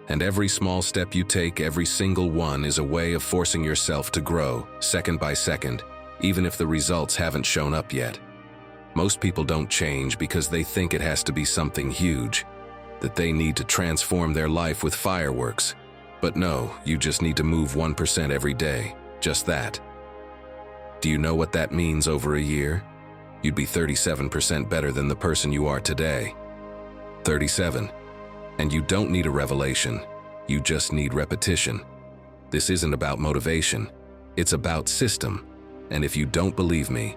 And every small step you take, every single one, is a way of forcing yourself to grow, second by second, even if the results haven't shown up yet. Most people don't change because they think it has to be something huge, that they need to transform their life with fireworks. But no, you just need to move 1% every day, just that. Do you know what that means over a year? You'd be 37% better than the person you are today. 37. And you don't need a revelation, you just need repetition. This isn't about motivation, it's about system. And if you don't believe me,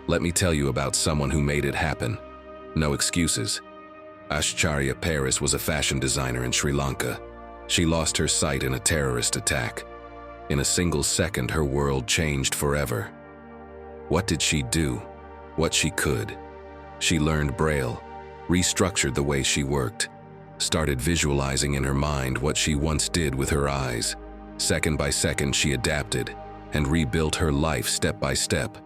let me tell you about someone who made it happen. No excuses. Ashcharya Paris was a fashion designer in Sri Lanka. She lost her sight in a terrorist attack. In a single second, her world changed forever. What did she do? What she could. She learned Braille, restructured the way she worked, started visualizing in her mind what she once did with her eyes. Second by second, she adapted and rebuilt her life step by step.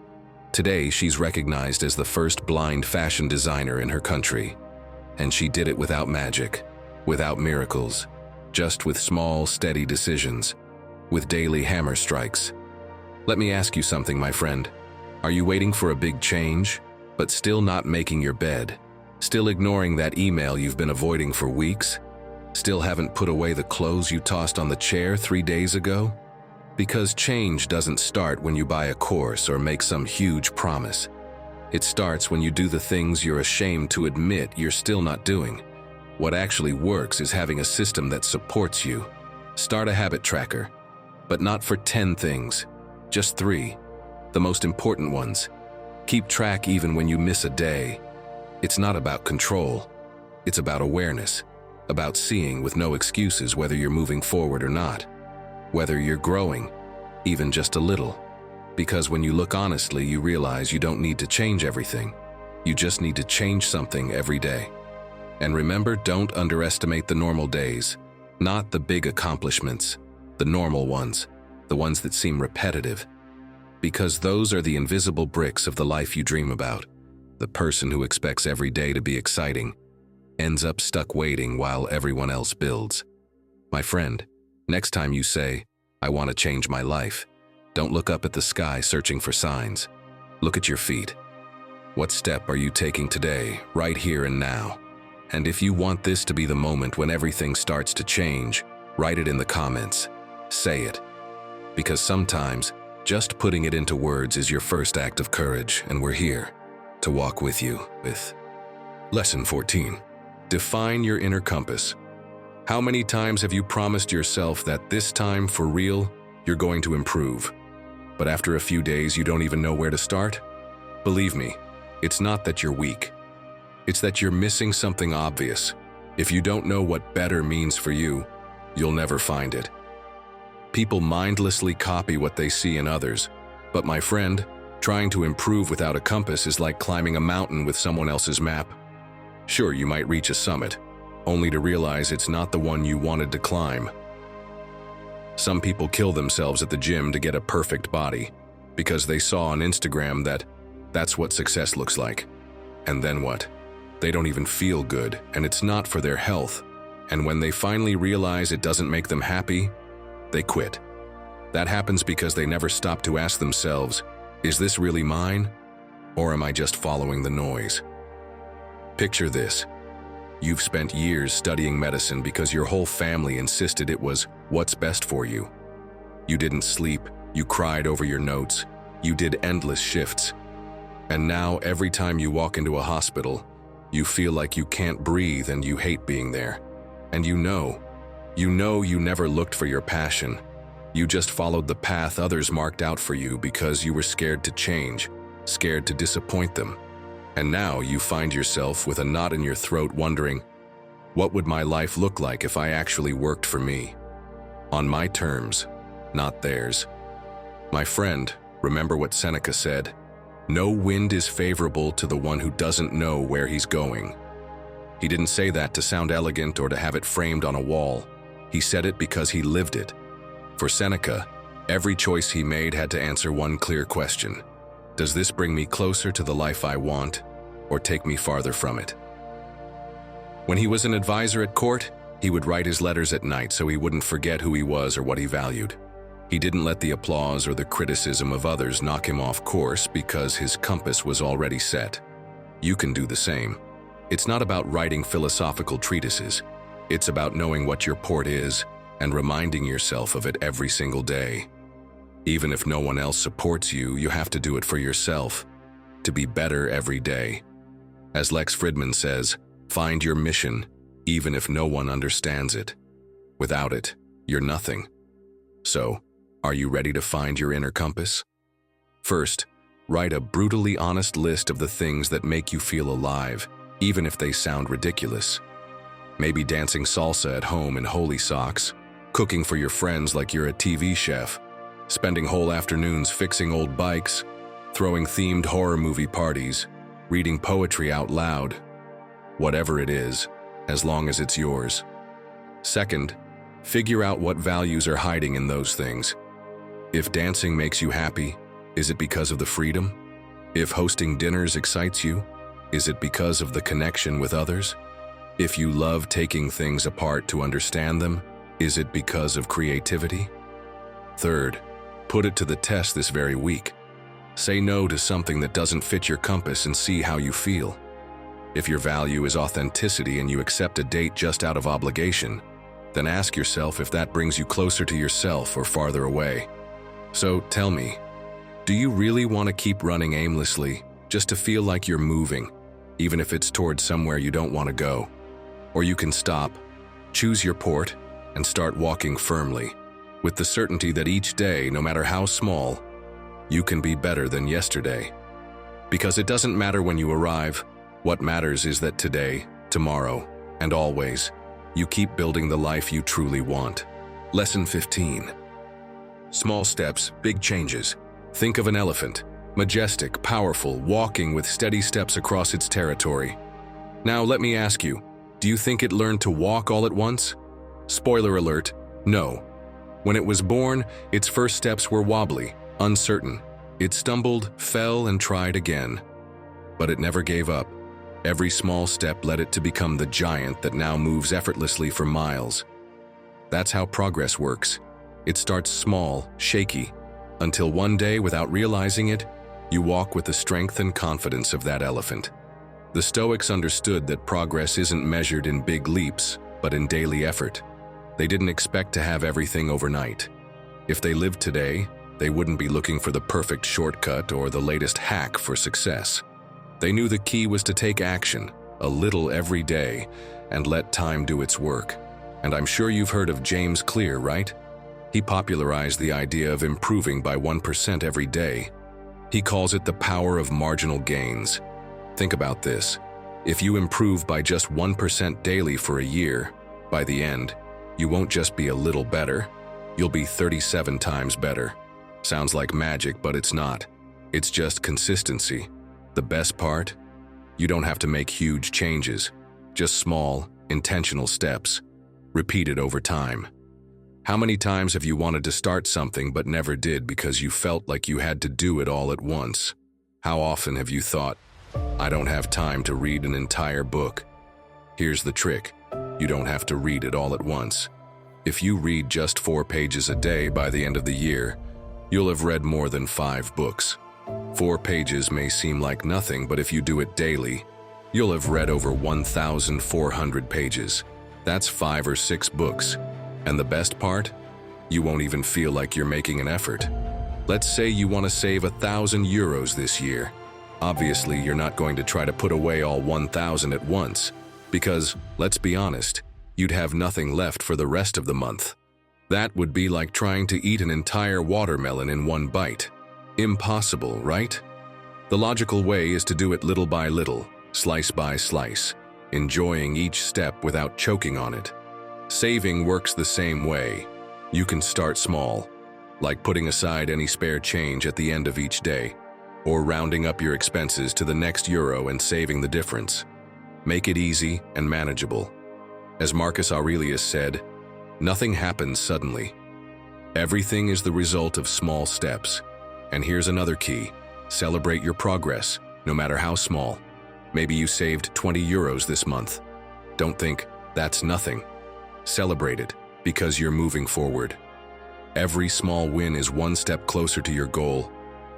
Today, she's recognized as the first blind fashion designer in her country. And she did it without magic, without miracles, just with small, steady decisions, with daily hammer strikes. Let me ask you something, my friend. Are you waiting for a big change, but still not making your bed? Still ignoring that email you've been avoiding for weeks? Still haven't put away the clothes you tossed on the chair 3 days ago? Because change doesn't start when you buy a course or make some huge promise. It starts when you do the things you're ashamed to admit you're still not doing. What actually works is having a system that supports you. Start a habit tracker, but not for 10 things, just 3. The most important ones. Keep track even when you miss a day. It's not about control. It's about awareness, about seeing with no excuses whether you're moving forward or not, whether you're growing, even just a little. Because when you look honestly, you realize you don't need to change everything. You just need to change something every day. And remember, don't underestimate the normal days, not the big accomplishments, the normal ones, the ones that seem repetitive. Because those are the invisible bricks of the life you dream about. The person who expects every day to be exciting ends up stuck waiting while everyone else builds. My friend, next time you say, "I want to change my life," don't look up at the sky searching for signs. Look at your feet. What step are you taking today, right here and now? And if you want this to be the moment when everything starts to change, write it in the comments. Say it. Because sometimes, just putting it into words is your first act of courage, and we're here to walk with you with Lesson 14. Define your inner compass. How many times have you promised yourself that this time, for real, you're going to improve? But after a few days, you don't even know where to start? Believe me, it's not that you're weak. It's that you're missing something obvious. If you don't know what better means for you, you'll never find it. People mindlessly copy what they see in others. But my friend, trying to improve without a compass is like climbing a mountain with someone else's map. Sure, you might reach a summit, only to realize it's not the one you wanted to climb. Some people kill themselves at the gym to get a perfect body because they saw on Instagram that that's what success looks like. And then what? They don't even feel good, and it's not for their health. And when they finally realize it doesn't make them happy, they quit. That happens because they never stop to ask themselves, is this really mine? Or am I just following the noise? Picture this. You've spent years studying medicine because your whole family insisted it was what's best for you. You didn't sleep, you cried over your notes, you did endless shifts. And now every time you walk into a hospital, you feel like you can't breathe and you hate being there. And you know you never looked for your passion. You just followed the path others marked out for you because you were scared to change, scared to disappoint them. And now you find yourself with a knot in your throat wondering, what would my life look like if I actually worked for me? On my terms, not theirs. My friend, remember what Seneca said, "No wind is favorable to the one who doesn't know where he's going." He didn't say that to sound elegant or to have it framed on a wall. He said it because he lived it. For Seneca, every choice he made had to answer one clear question. Does this bring me closer to the life I want, or take me farther from it? When he was an advisor at court, he would write his letters at night so he wouldn't forget who he was or what he valued. He didn't let the applause or the criticism of others knock him off course because his compass was already set. You can do the same. It's not about writing philosophical treatises. It's about knowing what your port is and reminding yourself of it every single day. Even if no one else supports you, you have to do it for yourself, to be better every day. As Lex Fridman says, find your mission, even if no one understands it. Without it, you're nothing. So, are you ready to find your inner compass? First, write a brutally honest list of the things that make you feel alive, even if they sound ridiculous. Maybe dancing salsa at home in holy socks, cooking for your friends like you're a TV chef, spending whole afternoons fixing old bikes, throwing themed horror movie parties, reading poetry out loud. Whatever it is, as long as it's yours. Second, figure out what values are hiding in those things. If dancing makes you happy, is it because of the freedom? If hosting dinners excites you, is it because of the connection with others? If you love taking things apart to understand them, is it because of creativity? Third, put it to the test this very week. Say no to something that doesn't fit your compass and see how you feel. If your value is authenticity and you accept a date just out of obligation, then ask yourself if that brings you closer to yourself or farther away. So tell me, do you really want to keep running aimlessly just to feel like you're moving, even if it's towards somewhere you don't want to go? Or you can stop, choose your port, and start walking firmly, with the certainty that each day, no matter how small, you can be better than yesterday. Because it doesn't matter when you arrive, What matters is that today, tomorrow, and always, you keep building the life you truly want. Lesson 15. Small steps, big changes. Think of an elephant, majestic, powerful, walking with steady steps across its territory. Now let me ask you, do you think it learned to walk all at once? Spoiler alert, no. When it was born, its first steps were wobbly, uncertain. It stumbled, fell, and tried again. But it never gave up. Every small step led it to become the giant that now moves effortlessly for miles. That's how progress works. It starts small, shaky, until one day, without realizing it, you walk with the strength and confidence of that elephant. The Stoics understood that progress isn't measured in big leaps, but in daily effort. They didn't expect to have everything overnight. If they lived today, they wouldn't be looking for the perfect shortcut or the latest hack for success. They knew the key was to take action, a little every day, and let time do its work. And I'm sure you've heard of James Clear, right? He popularized the idea of improving by 1% every day. He calls it the power of marginal gains. Think about this. If you improve by just 1% daily for a year, by the end, you won't just be a little better, you'll be 37 times better. Sounds like magic, but it's not. It's just consistency. The best part? You don't have to make huge changes, just small, intentional steps, repeated over time. How many times have you wanted to start something but never did because you felt like you had to do it all at once? How often have you thought, I don't have time to read an entire book? Here's the trick. You don't have to read it all at once. If you read just 4 pages a day by the end of the year, you'll have read more than 5 books. 4 pages may seem like nothing, but if you do it daily, you'll have read over 1,400 pages. That's 5 or 6 books. And the best part? You won't even feel like you're making an effort. Let's say you want to save €1,000 this year. Obviously, you're not going to try to put away all 1,000 at once, because, let's be honest, you'd have nothing left for the rest of the month. That would be like trying to eat an entire watermelon in one bite. Impossible, right? The logical way is to do it little by little, slice by slice, enjoying each step without choking on it. Saving works the same way. You can start small, like putting aside any spare change at the end of each day, or rounding up your expenses to the next euro and saving the difference. Make it easy and manageable. As Marcus Aurelius said, nothing happens suddenly. Everything is the result of small steps. And here's another key. Celebrate your progress, no matter how small. Maybe you saved €20 this month. Don't think, that's nothing. Celebrate it, because you're moving forward. Every small win is one step closer to your goal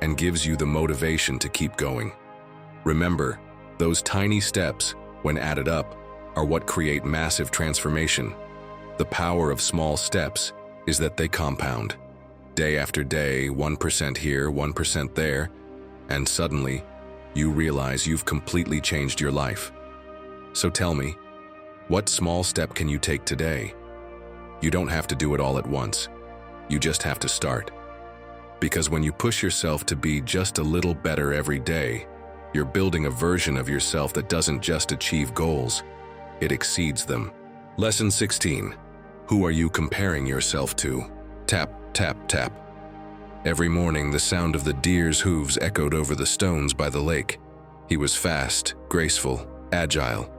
and gives you the motivation to keep going. Remember, those tiny steps, when added up, are what create massive transformation. The power of small steps is that they compound. Day after day, 1% here, 1% there, and suddenly, you realize you've completely changed your life. So tell me, what small step can you take today? You don't have to do it all at once. You just have to start. Because when you push yourself to be just a little better every day, you're building a version of yourself that doesn't just achieve goals, it exceeds them. Lesson 16. Who are you comparing yourself to? Tap, tap, tap. Every morning, the sound of the deer's hooves echoed over the stones by the lake. He was fast, graceful, agile.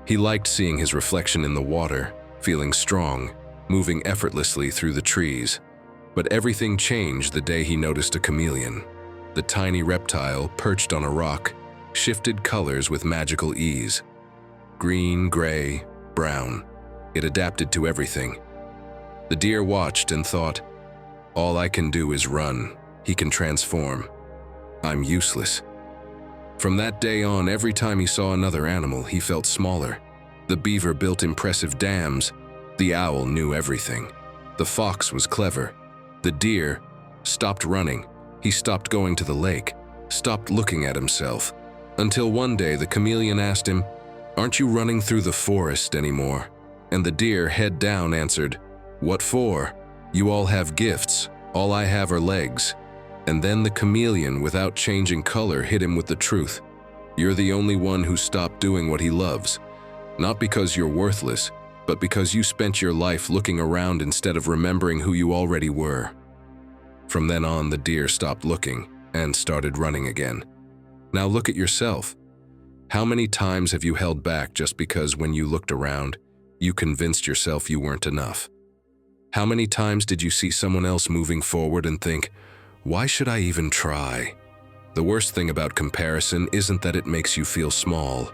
He liked seeing his reflection in the water, feeling strong, moving effortlessly through the trees. But everything changed the day he noticed a chameleon. The tiny reptile, perched on a rock, shifted colors with magical ease. Green, gray, brown. It adapted to everything. The deer watched and thought, all I can do is run. He can transform. I'm useless. From that day on, every time he saw another animal, he felt smaller. The beaver built impressive dams. The owl knew everything. The fox was clever. The deer stopped running. He stopped going to the lake, stopped looking at himself. Until one day, the chameleon asked him, aren't you running through the forest anymore? And the deer, head down, answered, what for? You all have gifts. All I have are legs. And then the chameleon, without changing color, hit him with the truth. You're the only one who stopped doing what he loves, not because you're worthless, but because you spent your life looking around instead of remembering who you already were. From then on, the deer stopped looking and started running again. Now look at yourself. How many times have you held back just because when you looked around, you convinced yourself you weren't enough? How many times did you see someone else moving forward and think, why should I even try? The worst thing about comparison isn't that it makes you feel small.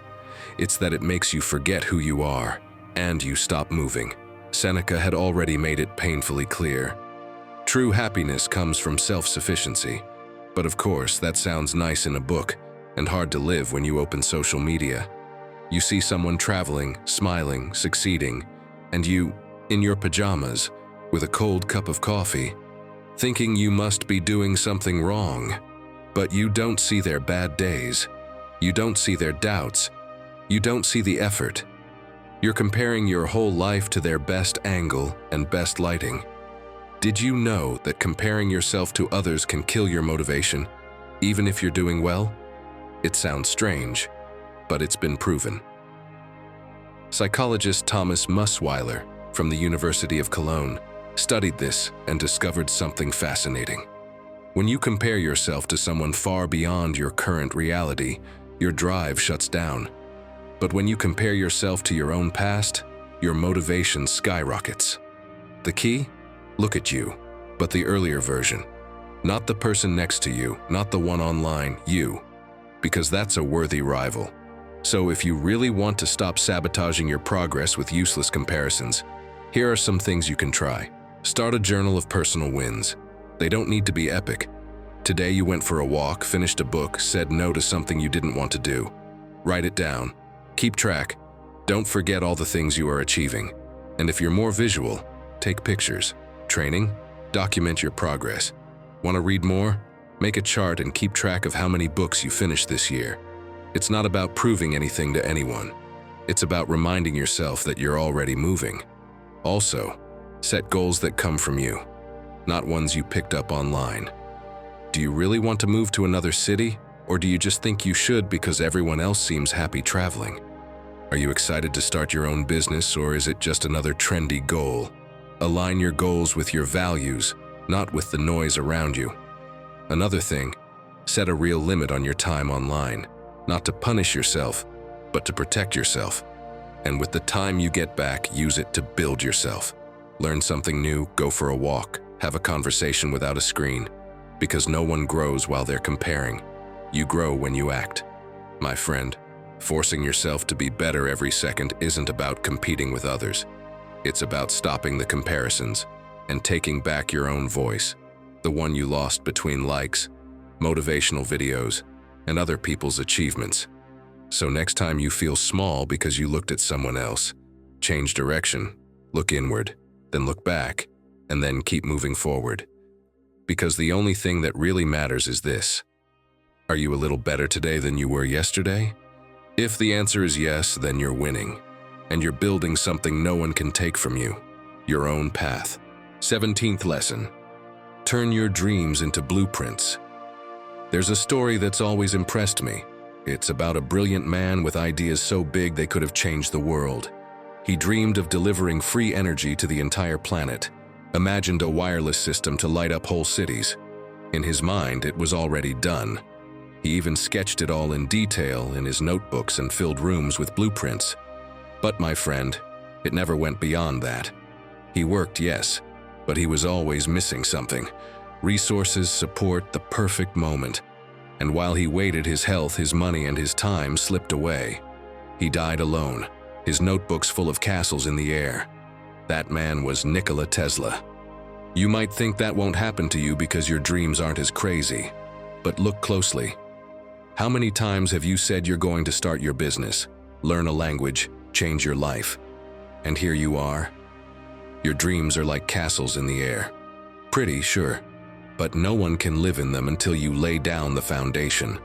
It's that it makes you forget who you are, and you stop moving. Seneca had already made it painfully clear. True happiness comes from self-sufficiency. But of course, that sounds nice in a book, and hard to live when you open social media. You see someone traveling, smiling, succeeding, and you, in your pajamas, with a cold cup of coffee, thinking you must be doing something wrong. But you don't see their bad days. You don't see their doubts. You don't see the effort. You're comparing your whole life to their best angle and best lighting. Did you know that comparing yourself to others can kill your motivation, even if you're doing well? It sounds strange, but it's been proven. Psychologist Thomas Musweiler from the University of Cologne studied this and discovered something fascinating. When you compare yourself to someone far beyond your current reality, your drive shuts down. But when you compare yourself to your own past, your motivation skyrockets. The key? Look at you, but the earlier version. Not the person next to you, not the one online, you. Because that's a worthy rival. So if you really want to stop sabotaging your progress with useless comparisons, here are some things you can try. Start a journal of personal wins. They don't need to be epic. Today you went for a walk, finished a book, said no to something you didn't want to do. Write it down. Keep track. Don't forget all the things you are achieving. And if you're more visual, take pictures. Training? Document your progress. Want to read more? Make a chart and keep track of how many books you finished this year. It's not about proving anything to anyone. It's about reminding yourself that you're already moving. Also, set goals that come from you, not ones you picked up online. Do you really want to move to another city, or do you just think you should because everyone else seems happy traveling? Are you excited to start your own business, or is it just another trendy goal? Align your goals with your values, not with the noise around you. Another thing, set a real limit on your time online, not to punish yourself, but to protect yourself. And with the time you get back, use it to build yourself. Learn something new, go for a walk, have a conversation without a screen. Because no one grows while they're comparing. You grow when you act. My friend, forcing yourself to be better every second isn't about competing with others. It's about stopping the comparisons and taking back your own voice, the one you lost between likes, motivational videos, and other people's achievements. So next time you feel small because you looked at someone else, change direction, look inward, then look back, and then keep moving forward. Because the only thing that really matters is this. Are you a little better today than you were yesterday? If the answer is yes, then you're winning. And you're building something no one can take from you. Your own path. 17th lesson. Turn your dreams into blueprints. There's a story that's always impressed me. It's about a brilliant man with ideas so big they could have changed the world. He dreamed of delivering free energy to the entire planet. Imagined a wireless system to light up whole cities. In his mind, it was already done. He even sketched it all in detail in his notebooks and filled rooms with blueprints. But my friend, it never went beyond that. He worked, yes, but he was always missing something. Resources, support, the perfect moment. And while he waited, his health, his money, and his time slipped away. He died alone, his notebooks full of castles in the air. That man was Nikola Tesla. You might think that won't happen to you because your dreams aren't as crazy. But look closely. How many times have you said you're going to start your business, learn a language, change your life? And here you are. Your dreams are like castles in the air. Pretty, sure, but no one can live in them until you lay down the foundation.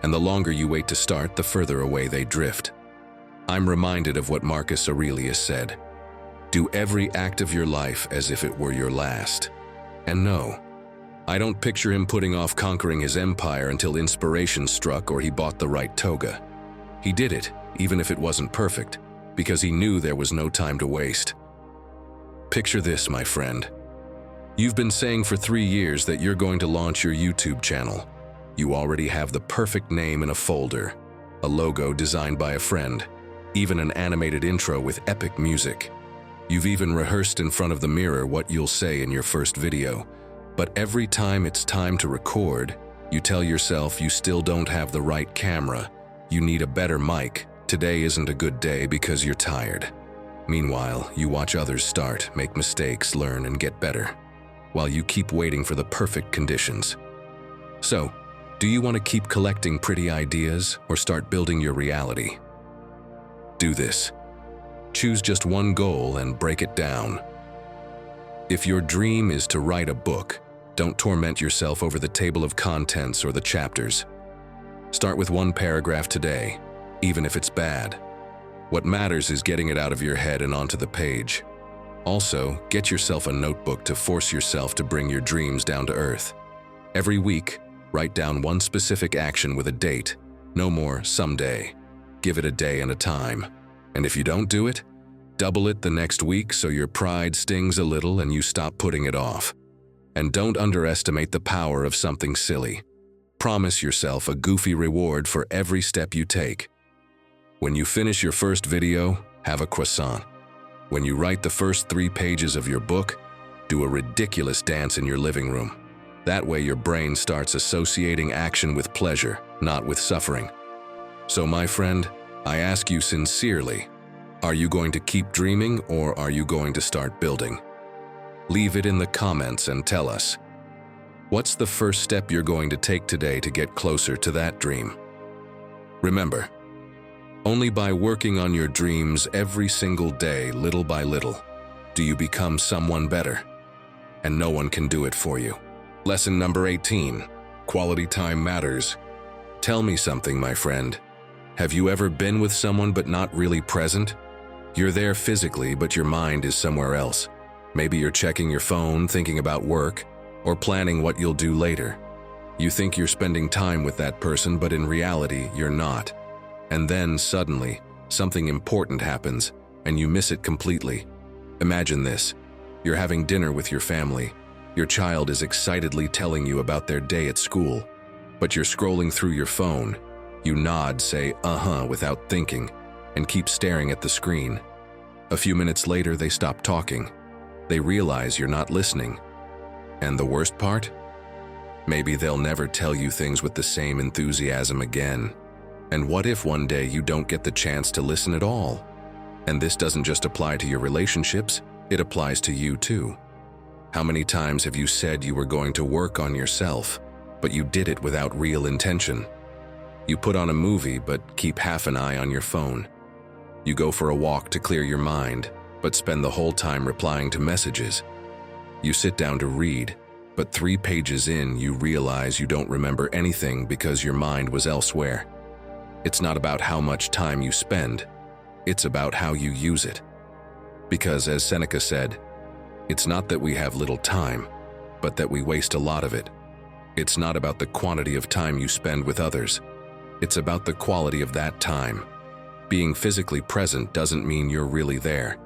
And the longer you wait to start, the further away they drift. I'm reminded of what Marcus Aurelius said. Do every act of your life as if it were your last. And no, I don't picture him putting off conquering his empire until inspiration struck or he bought the right toga. He did it, even if it wasn't perfect, because he knew there was no time to waste. Picture this, my friend. You've been saying for 3 years that you're going to launch your YouTube channel. You already have the perfect name in a folder, a logo designed by a friend, even an animated intro with epic music. You've even rehearsed in front of the mirror what you'll say in your first video. But every time it's time to record, you tell yourself you still don't have the right camera. You need a better mic. Today isn't a good day because you're tired. Meanwhile, you watch others start, make mistakes, learn, and get better, while you keep waiting for the perfect conditions. So, do you want to keep collecting pretty ideas or start building your reality? Do this. Choose just one goal and break it down. If your dream is to write a book, don't torment yourself over the table of contents or the chapters. Start with 1 paragraph today, even if it's bad. What matters is getting it out of your head and onto the page. Also, get yourself a notebook to force yourself to bring your dreams down to earth. Every week, write down one specific action with a date, no more someday. Give it a day and a time. And if you don't do it, double it the next week so your pride stings a little and you stop putting it off. And don't underestimate the power of something silly. Promise yourself a goofy reward for every step you take. When you finish your first video, have a croissant. When you write the first 3 pages of your book, do a ridiculous dance in your living room. That way your brain starts associating action with pleasure, not with suffering. So my friend, I ask you sincerely, are you going to keep dreaming or are you going to start building? Leave it in the comments and tell us. What's the first step you're going to take today to get closer to that dream? Remember, only by working on your dreams every single day, little by little, do you become someone better. And no one can do it for you. Lesson number 18, quality time matters. Tell me something, my friend. Have you ever been with someone but not really present? You're there physically, but your mind is somewhere else. Maybe you're checking your phone, thinking about work, or planning what you'll do later. You think you're spending time with that person, but in reality, you're not. And then, suddenly, something important happens, and you miss it completely. Imagine this. You're having dinner with your family. Your child is excitedly telling you about their day at school, but you're scrolling through your phone. You nod, say, uh-huh, without thinking, and keep staring at the screen. A few minutes later, they stop talking. They realize you're not listening. And the worst part? Maybe they'll never tell you things with the same enthusiasm again. And what if one day you don't get the chance to listen at all? And this doesn't just apply to your relationships, it applies to you too. How many times have you said you were going to work on yourself, but you did it without real intention? You put on a movie, but keep half an eye on your phone. You go for a walk to clear your mind, but spend the whole time replying to messages. You sit down to read, but 3 pages in, you realize you don't remember anything because your mind was elsewhere. It's not about how much time you spend, it's about how you use it. Because, as Seneca said, it's not that we have little time, but that we waste a lot of it. It's not about the quantity of time you spend with others. It's about the quality of that time. Being physically present doesn't mean you're really there.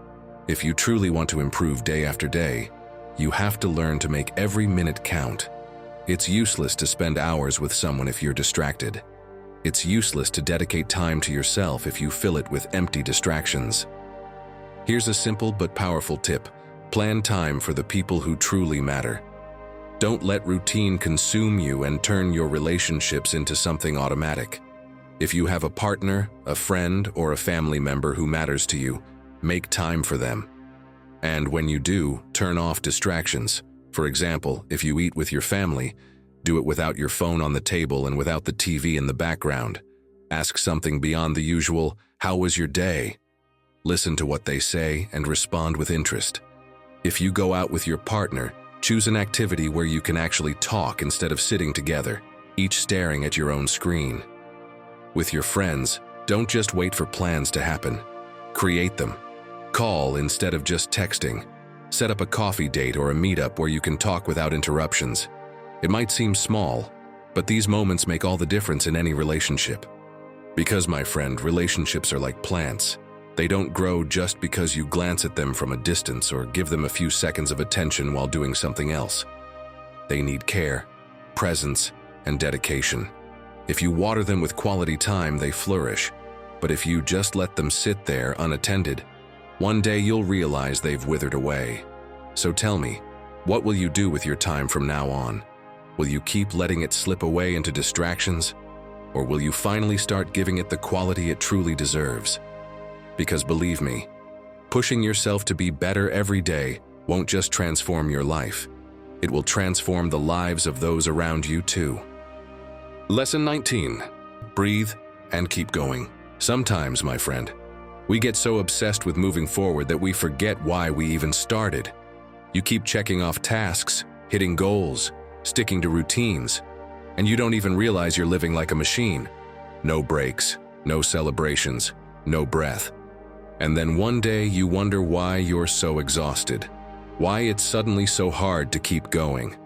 If you truly want to improve day after day, you have to learn to make every minute count. It's useless to spend hours with someone if you're distracted. It's useless to dedicate time to yourself if you fill it with empty distractions. Here's a simple but powerful tip. Plan time for the people who truly matter. Don't let routine consume you and turn your relationships into something automatic. If you have a partner, a friend, or a family member who matters to you, make time for them. And when you do, turn off distractions. For example, if you eat with your family, do it without your phone on the table and without the TV in the background. Ask something beyond the usual, "How was your day?" Listen to what they say and respond with interest. If you go out with your partner, choose an activity where you can actually talk instead of sitting together, each staring at your own screen. With your friends, don't just wait for plans to happen. Create them. Call instead of just texting. Set up a coffee date or a meetup where you can talk without interruptions. It might seem small, but these moments make all the difference in any relationship. Because, my friend, relationships are like plants. They don't grow just because you glance at them from a distance or give them a few seconds of attention while doing something else. They need care, presence, and dedication. If you water them with quality time, they flourish. But if you just let them sit there unattended, one day you'll realize they've withered away. So tell me, what will you do with your time from now on? Will you keep letting it slip away into distractions? Or will you finally start giving it the quality it truly deserves? Because believe me, pushing yourself to be better every day won't just transform your life. It will transform the lives of those around you too. Lesson 19. Breathe and keep going. Sometimes, my friend, we get so obsessed with moving forward that we forget why we even started. You keep checking off tasks, hitting goals, sticking to routines, and you don't even realize you're living like a machine. No breaks, no celebrations, no breath. And then one day you wonder why you're so exhausted, why it's suddenly so hard to keep going.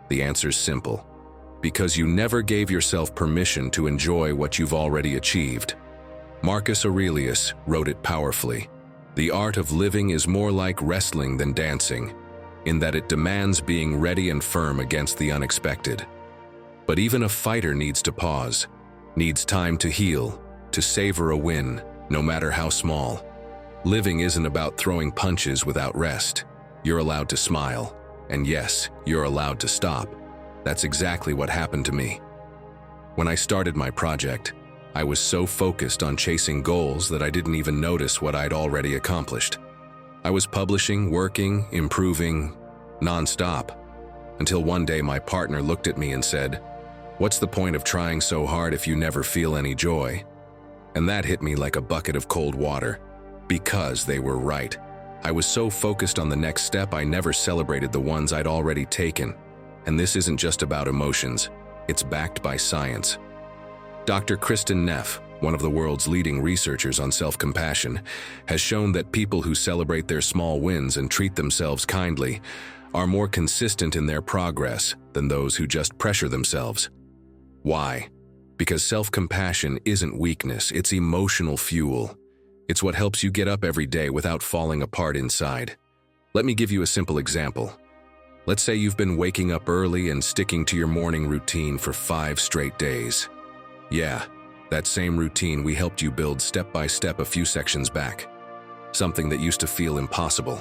The answer's simple. Because you never gave yourself permission to enjoy what you've already achieved. Marcus Aurelius wrote it powerfully. The art of living is more like wrestling than dancing, in that it demands being ready and firm against the unexpected. But even a fighter needs to pause, needs time to heal, to savor a win, no matter how small. Living isn't about throwing punches without rest. You're allowed to smile, and yes, you're allowed to stop. That's exactly what happened to me. When I started my project, I was so focused on chasing goals that I didn't even notice what I'd already accomplished. I was publishing, working, improving, non-stop, until one day my partner looked at me and said, "What's the point of trying so hard if you never feel any joy?" And that hit me like a bucket of cold water, because they were right. I was so focused on the next step I never celebrated the ones I'd already taken. And this isn't just about emotions, it's backed by science. Dr. Kristen Neff, one of the world's leading researchers on self-compassion, has shown that people who celebrate their small wins and treat themselves kindly are more consistent in their progress than those who just pressure themselves. Why? Because self-compassion isn't weakness, it's emotional fuel. It's what helps you get up every day without falling apart inside. Let me give you a simple example. Let's say you've been waking up early and sticking to your morning routine for 5 straight days. Yeah, that same routine we helped you build step by step a few sections back. Something that used to feel impossible.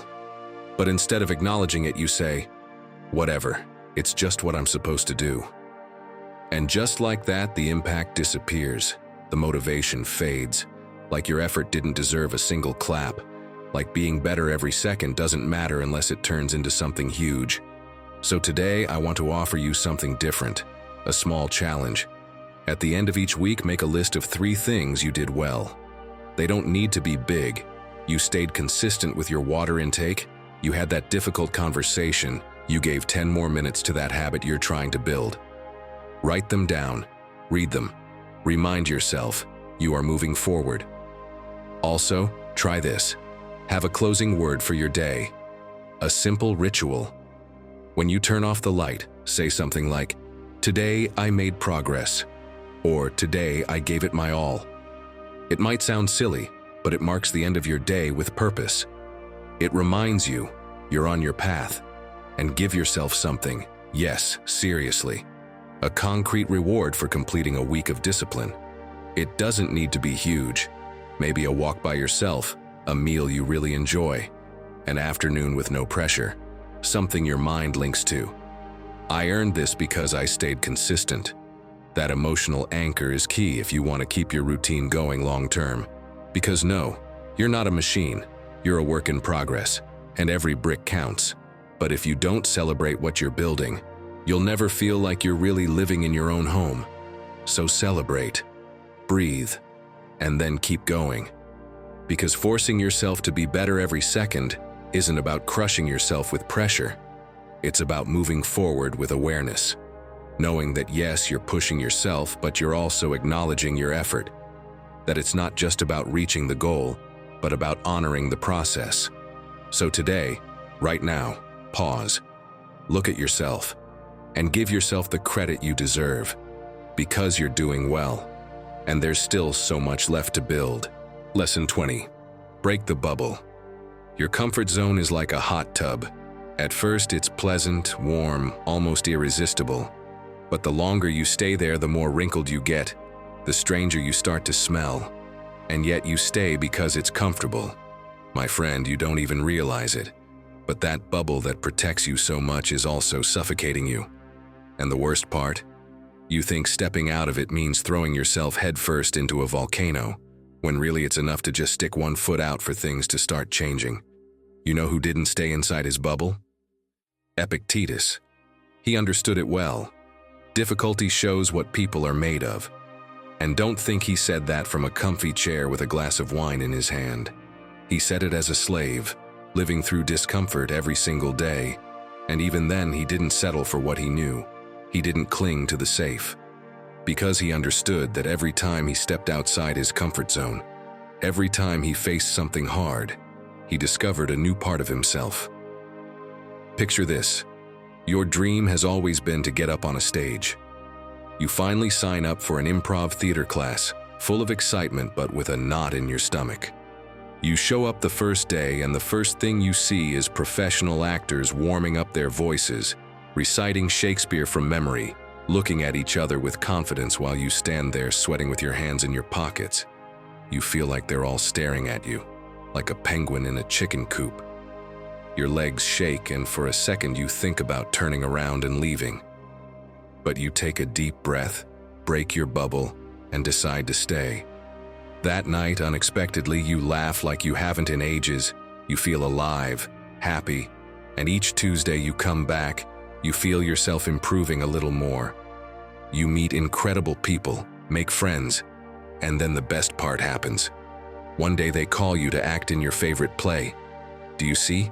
But instead of acknowledging it, you say, "Whatever, it's just what I'm supposed to do." And just like that, the impact disappears. The motivation fades. Like your effort didn't deserve a single clap. Like being better every second doesn't matter unless it turns into something huge. So today, I want to offer you something different. A small challenge. At the end of each week, make a list of 3 things you did well. They don't need to be big. You stayed consistent with your water intake. You had that difficult conversation. You gave 10 more minutes to that habit you're trying to build. Write them down. Read them. Remind yourself you are moving forward. Also, try this. Have a closing word for your day. A simple ritual. When you turn off the light, say something like, "Today I made progress," or "Today I gave it my all." It might sound silly, but it marks the end of your day with purpose. It reminds you you're on your path, and give yourself something, yes, seriously, a concrete reward for completing a week of discipline. It doesn't need to be huge. Maybe a walk by yourself, a meal you really enjoy, an afternoon with no pressure, something your mind links to. I earned this because I stayed consistent. That emotional anchor is key if you want to keep your routine going long term. Because no, you're not a machine. You're a work in progress, and every brick counts. But if you don't celebrate what you're building, you'll never feel like you're really living in your own home. So celebrate, breathe, and then keep going. Because forcing yourself to be better every second isn't about crushing yourself with pressure. It's about moving forward with awareness. Knowing that yes, you're pushing yourself, but you're also acknowledging your effort. That it's not just about reaching the goal, but about honoring the process. So today, right now, pause, look at yourself, and give yourself the credit you deserve, because you're doing well, and there's still so much left to build. Lesson 20. Break the bubble. Your comfort zone is like a hot tub. At first, it's pleasant, warm, almost irresistible. But the longer you stay there, the more wrinkled you get, the stranger you start to smell. And yet you stay because it's comfortable. My friend, you don't even realize it. But that bubble that protects you so much is also suffocating you. And the worst part? You think stepping out of it means throwing yourself headfirst into a volcano, when really it's enough to just stick one foot out for things to start changing. You know who didn't stay inside his bubble? Epictetus. He understood it well. Difficulty shows what people are made of. And don't think he said that from a comfy chair with a glass of wine in his hand. He said it as a slave, living through discomfort every single day. And even then, he didn't settle for what he knew. He didn't cling to the safe. Because he understood that every time he stepped outside his comfort zone, every time he faced something hard, he discovered a new part of himself. Picture this. Your dream has always been to get up on a stage. You finally sign up for an improv theater class, full of excitement but with a knot in your stomach. You show up the first day and the first thing you see is professional actors warming up their voices, reciting Shakespeare from memory, looking at each other with confidence while you stand there sweating with your hands in your pockets. You feel like they're all staring at you, like a penguin in a chicken coop. Your legs shake and for a second you think about turning around and leaving. But you take a deep breath, break your bubble, and decide to stay. That night, unexpectedly, you laugh like you haven't in ages. You feel alive, happy, and each Tuesday you come back, you feel yourself improving a little more. You meet incredible people, make friends, and then the best part happens. One day they call you to act in your favorite play. Do you see?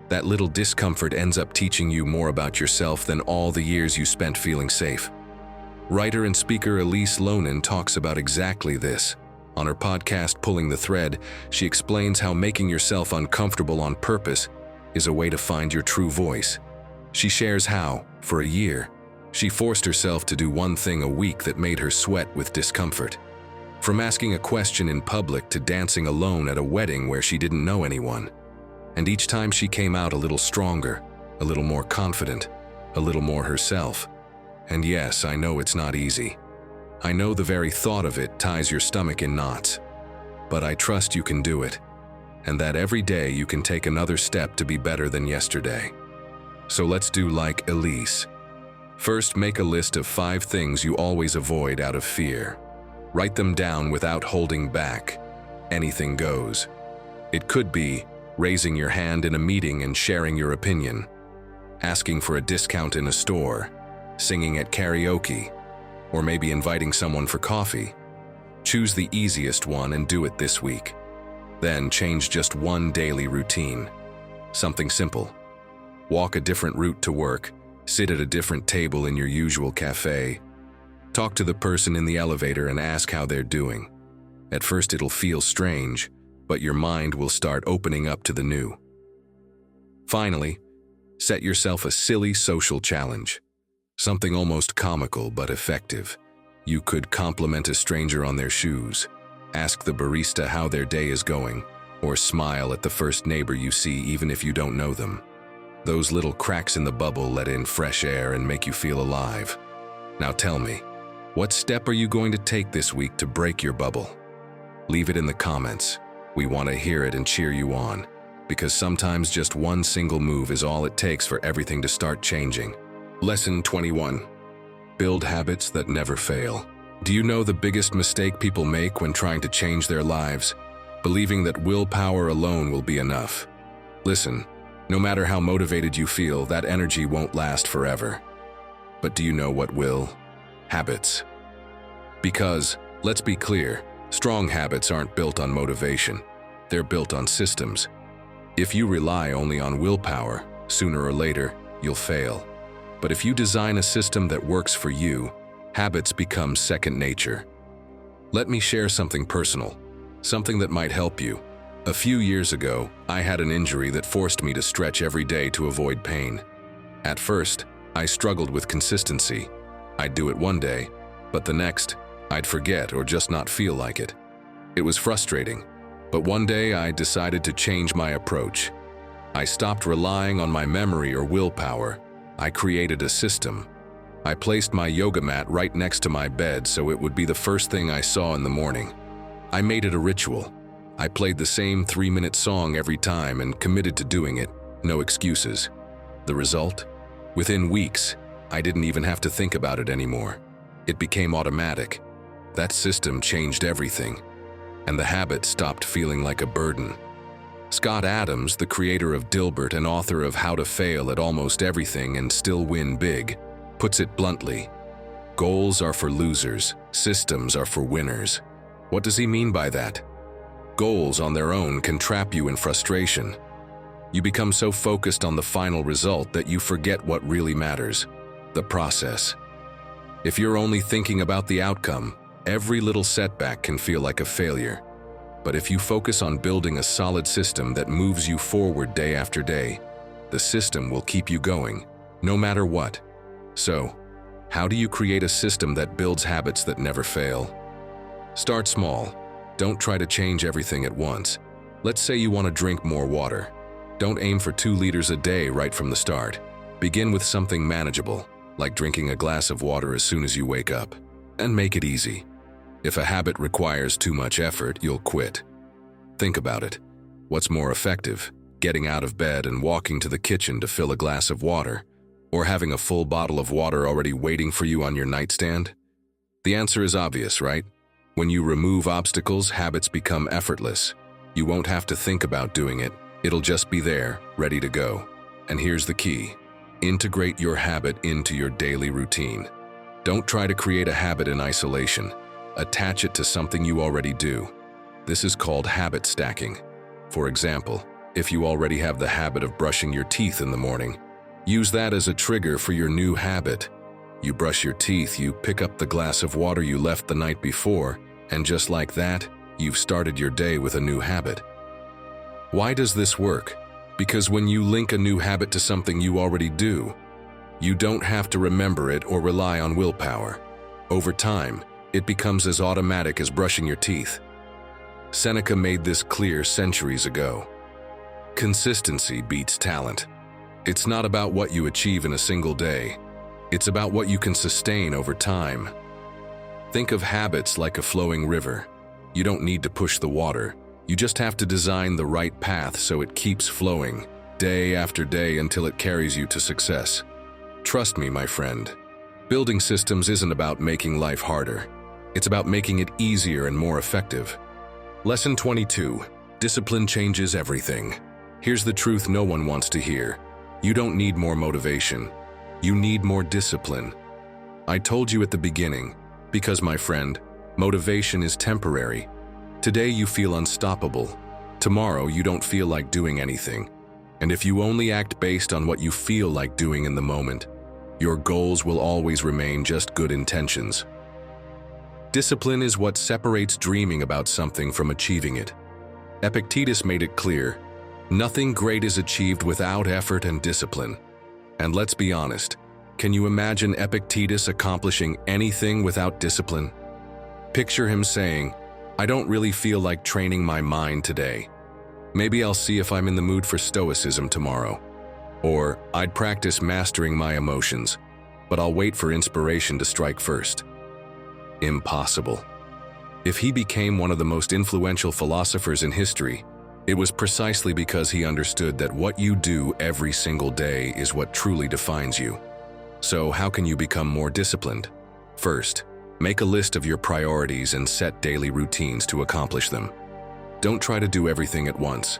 That little discomfort ends up teaching you more about yourself than all the years you spent feeling safe. Writer and speaker Elise Loehnen talks about exactly this. On her podcast, Pulling the Thread, she explains how making yourself uncomfortable on purpose is a way to find your true voice. She shares how, for a year, she forced herself to do one thing a week that made her sweat with discomfort. From asking a question in public to dancing alone at a wedding where she didn't know anyone. And each time she came out a little stronger, a little more confident, a little more herself. And yes, I know it's not easy. I know the very thought of it ties your stomach in knots. But I trust you can do it, and that every day you can take another step to be better than yesterday. So let's do like Elise. First, make a list of 5 things you always avoid out of fear. Write them down without holding back. Anything goes. It could be raising your hand in a meeting and sharing your opinion, asking for a discount in a store, singing at karaoke, or maybe inviting someone for coffee. Choose the easiest one and do it this week. Then change just one daily routine. Something simple. Walk a different route to work, sit at a different table in your usual cafe. Talk to the person in the elevator and ask how they're doing. At first it'll feel strange, but your mind will start opening up to the new. Finally, set yourself a silly social challenge. Something almost comical but effective. You could compliment a stranger on their shoes, ask the barista how their day is going, or smile at the first neighbor you see even if you don't know them. Those little cracks in the bubble let in fresh air and make you feel alive. Now tell me, what step are you going to take this week to break your bubble? Leave it in the comments. We want to hear it and cheer you on, because sometimes just one single move is all it takes for everything to start changing. Lesson 21. Build habits that never fail. Do you know the biggest mistake people make when trying to change their lives? Believing that willpower alone will be enough. Listen, no matter how motivated you feel, that energy won't last forever. But do you know what will? Habits. Because, let's be clear, strong habits aren't built on motivation. They're built on systems. If you rely only on willpower, sooner or later, you'll fail. But if you design a system that works for you, habits become second nature. Let me share something personal, something that might help you. A few years ago, I had an injury that forced me to stretch every day to avoid pain. At first, I struggled with consistency. I'd do it one day, but the next, I'd forget or just not feel like it. It was frustrating, but one day I decided to change my approach. I stopped relying on my memory or willpower. I created a system. I placed my yoga mat right next to my bed so it would be the first thing I saw in the morning. I made it a ritual. I played the same 3-minute song every time and committed to doing it, no excuses. The result? Within weeks, I didn't even have to think about it anymore. It became automatic. That system changed everything, and the habit stopped feeling like a burden. Scott Adams, the creator of Dilbert and author of How to Fail at Almost Everything and Still Win Big, puts it bluntly: goals are for losers, systems are for winners. What does he mean by that? Goals on their own can trap you in frustration. You become so focused on the final result that you forget what really matters: the process. If you're only thinking about the outcome, every little setback can feel like a failure. But if you focus on building a solid system that moves you forward day after day, the system will keep you going, no matter what. So, how do you create a system that builds habits that never fail? Start small. Don't try to change everything at once. Let's say you want to drink more water. Don't aim for 2 liters a day right from the start. Begin with something manageable, like drinking a glass of water as soon as you wake up, and make it easy. If a habit requires too much effort, you'll quit. Think about it. What's more effective, getting out of bed and walking to the kitchen to fill a glass of water, or having a full bottle of water already waiting for you on your nightstand? The answer is obvious, right? When you remove obstacles, habits become effortless. You won't have to think about doing it. It'll just be there, ready to go. And here's the key: integrate your habit into your daily routine. Don't try to create a habit in isolation. Attach it to something you already do. This is called habit stacking. For example, if you already have the habit of brushing your teeth in the morning, use that as a trigger for your new habit. You brush your teeth, you pick up the glass of water you left the night before, and just like that, you've started your day with a new habit. Why does this work? Because when you link a new habit to something you already do, you don't have to remember it or rely on willpower. Over time, it becomes as automatic as brushing your teeth. Seneca made this clear centuries ago. Consistency beats talent. It's not about what you achieve in a single day. It's about what you can sustain over time. Think of habits like a flowing river. You don't need to push the water. You just have to design the right path so it keeps flowing, day after day until it carries you to success. Trust me, my friend. Building systems isn't about making life harder. It's about making it easier and more effective. Lesson 22. Discipline changes everything. Here's the truth no one wants to hear. You don't need more motivation. You need more discipline. I told you at the beginning, because my friend, motivation is temporary. Today you feel unstoppable. Tomorrow you don't feel like doing anything. And if you only act based on what you feel like doing in the moment, your goals will always remain just good intentions. Discipline is what separates dreaming about something from achieving it. Epictetus made it clear: nothing great is achieved without effort and discipline. And let's be honest, can you imagine Epictetus accomplishing anything without discipline? Picture him saying, "I don't really feel like training my mind today. Maybe I'll see if I'm in the mood for Stoicism tomorrow." Or, "I'd practice mastering my emotions, but I'll wait for inspiration to strike first." Impossible. If he became one of the most influential philosophers in history, it was precisely because he understood that what you do every single day is what truly defines you. So how can you become more disciplined? First, make a list of your priorities and set daily routines to accomplish them. Don't try to do everything at once.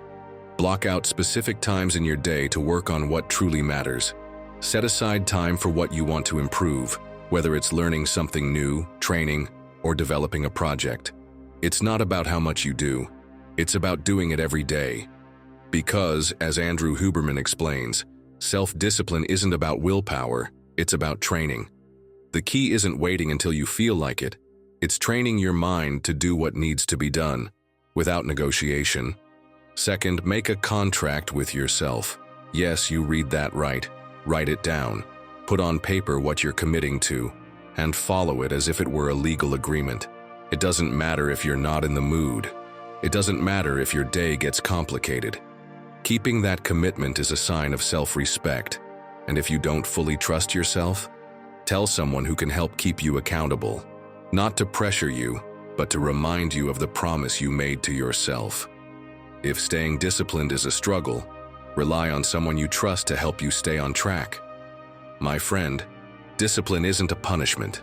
Block out specific times in your day to work on what truly matters. Set aside time for what you want to improve, whether it's learning something new, training, or developing a project. It's not about how much you do. It's about doing it every day. Because, as Andrew Huberman explains, self-discipline isn't about willpower, it's about training. The key isn't waiting until you feel like it. It's training your mind to do what needs to be done, without negotiation. Second, make a contract with yourself. Yes, you read that right. Write it down. Put on paper what you're committing to, and follow it as if it were a legal agreement. It doesn't matter if you're not in the mood. It doesn't matter if your day gets complicated. Keeping that commitment is a sign of self-respect, and if you don't fully trust yourself, tell someone who can help keep you accountable, not to pressure you, but to remind you of the promise you made to yourself. If staying disciplined is a struggle, rely on someone you trust to help you stay on track. My friend, discipline isn't a punishment.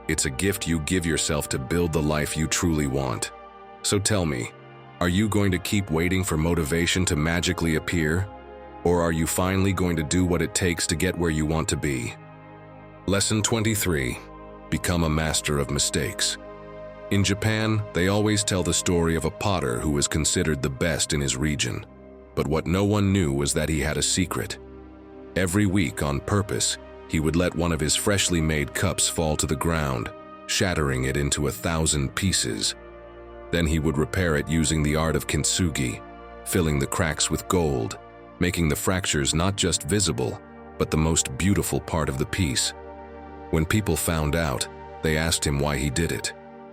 It's a gift you give yourself to build the life you truly want. So tell me, are you going to keep waiting for motivation to magically appear? Or are you finally going to do what it takes to get where you want to be? Lesson 23. Become a master of mistakes. In Japan, they always tell the story of a potter who was considered the best in his region. But what no one knew was that he had a secret. Every week, on purpose, he would let one of his freshly made cups fall to the ground, shattering it into 1,000 pieces. Then he would repair it using the art of kintsugi, filling the cracks with gold, making the fractures not just visible, but the most beautiful part of the piece. When people found out, they asked him why he did it.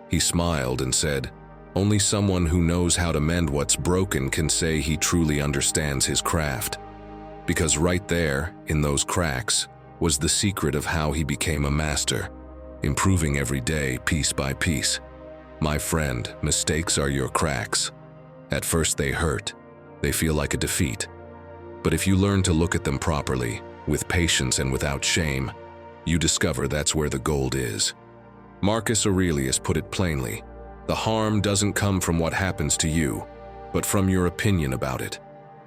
He smiled and said, "Only someone who knows how to mend what's broken can say he truly understands his craft." Because right there, in those cracks, was the secret of how he became a master, improving every day piece by piece. My friend, mistakes are your cracks. At first they hurt. They feel like a defeat. But if you learn to look at them properly, with patience and without shame, you discover that's where the gold is. Marcus Aurelius put it plainly, the harm doesn't come from what happens to you, but from your opinion about it.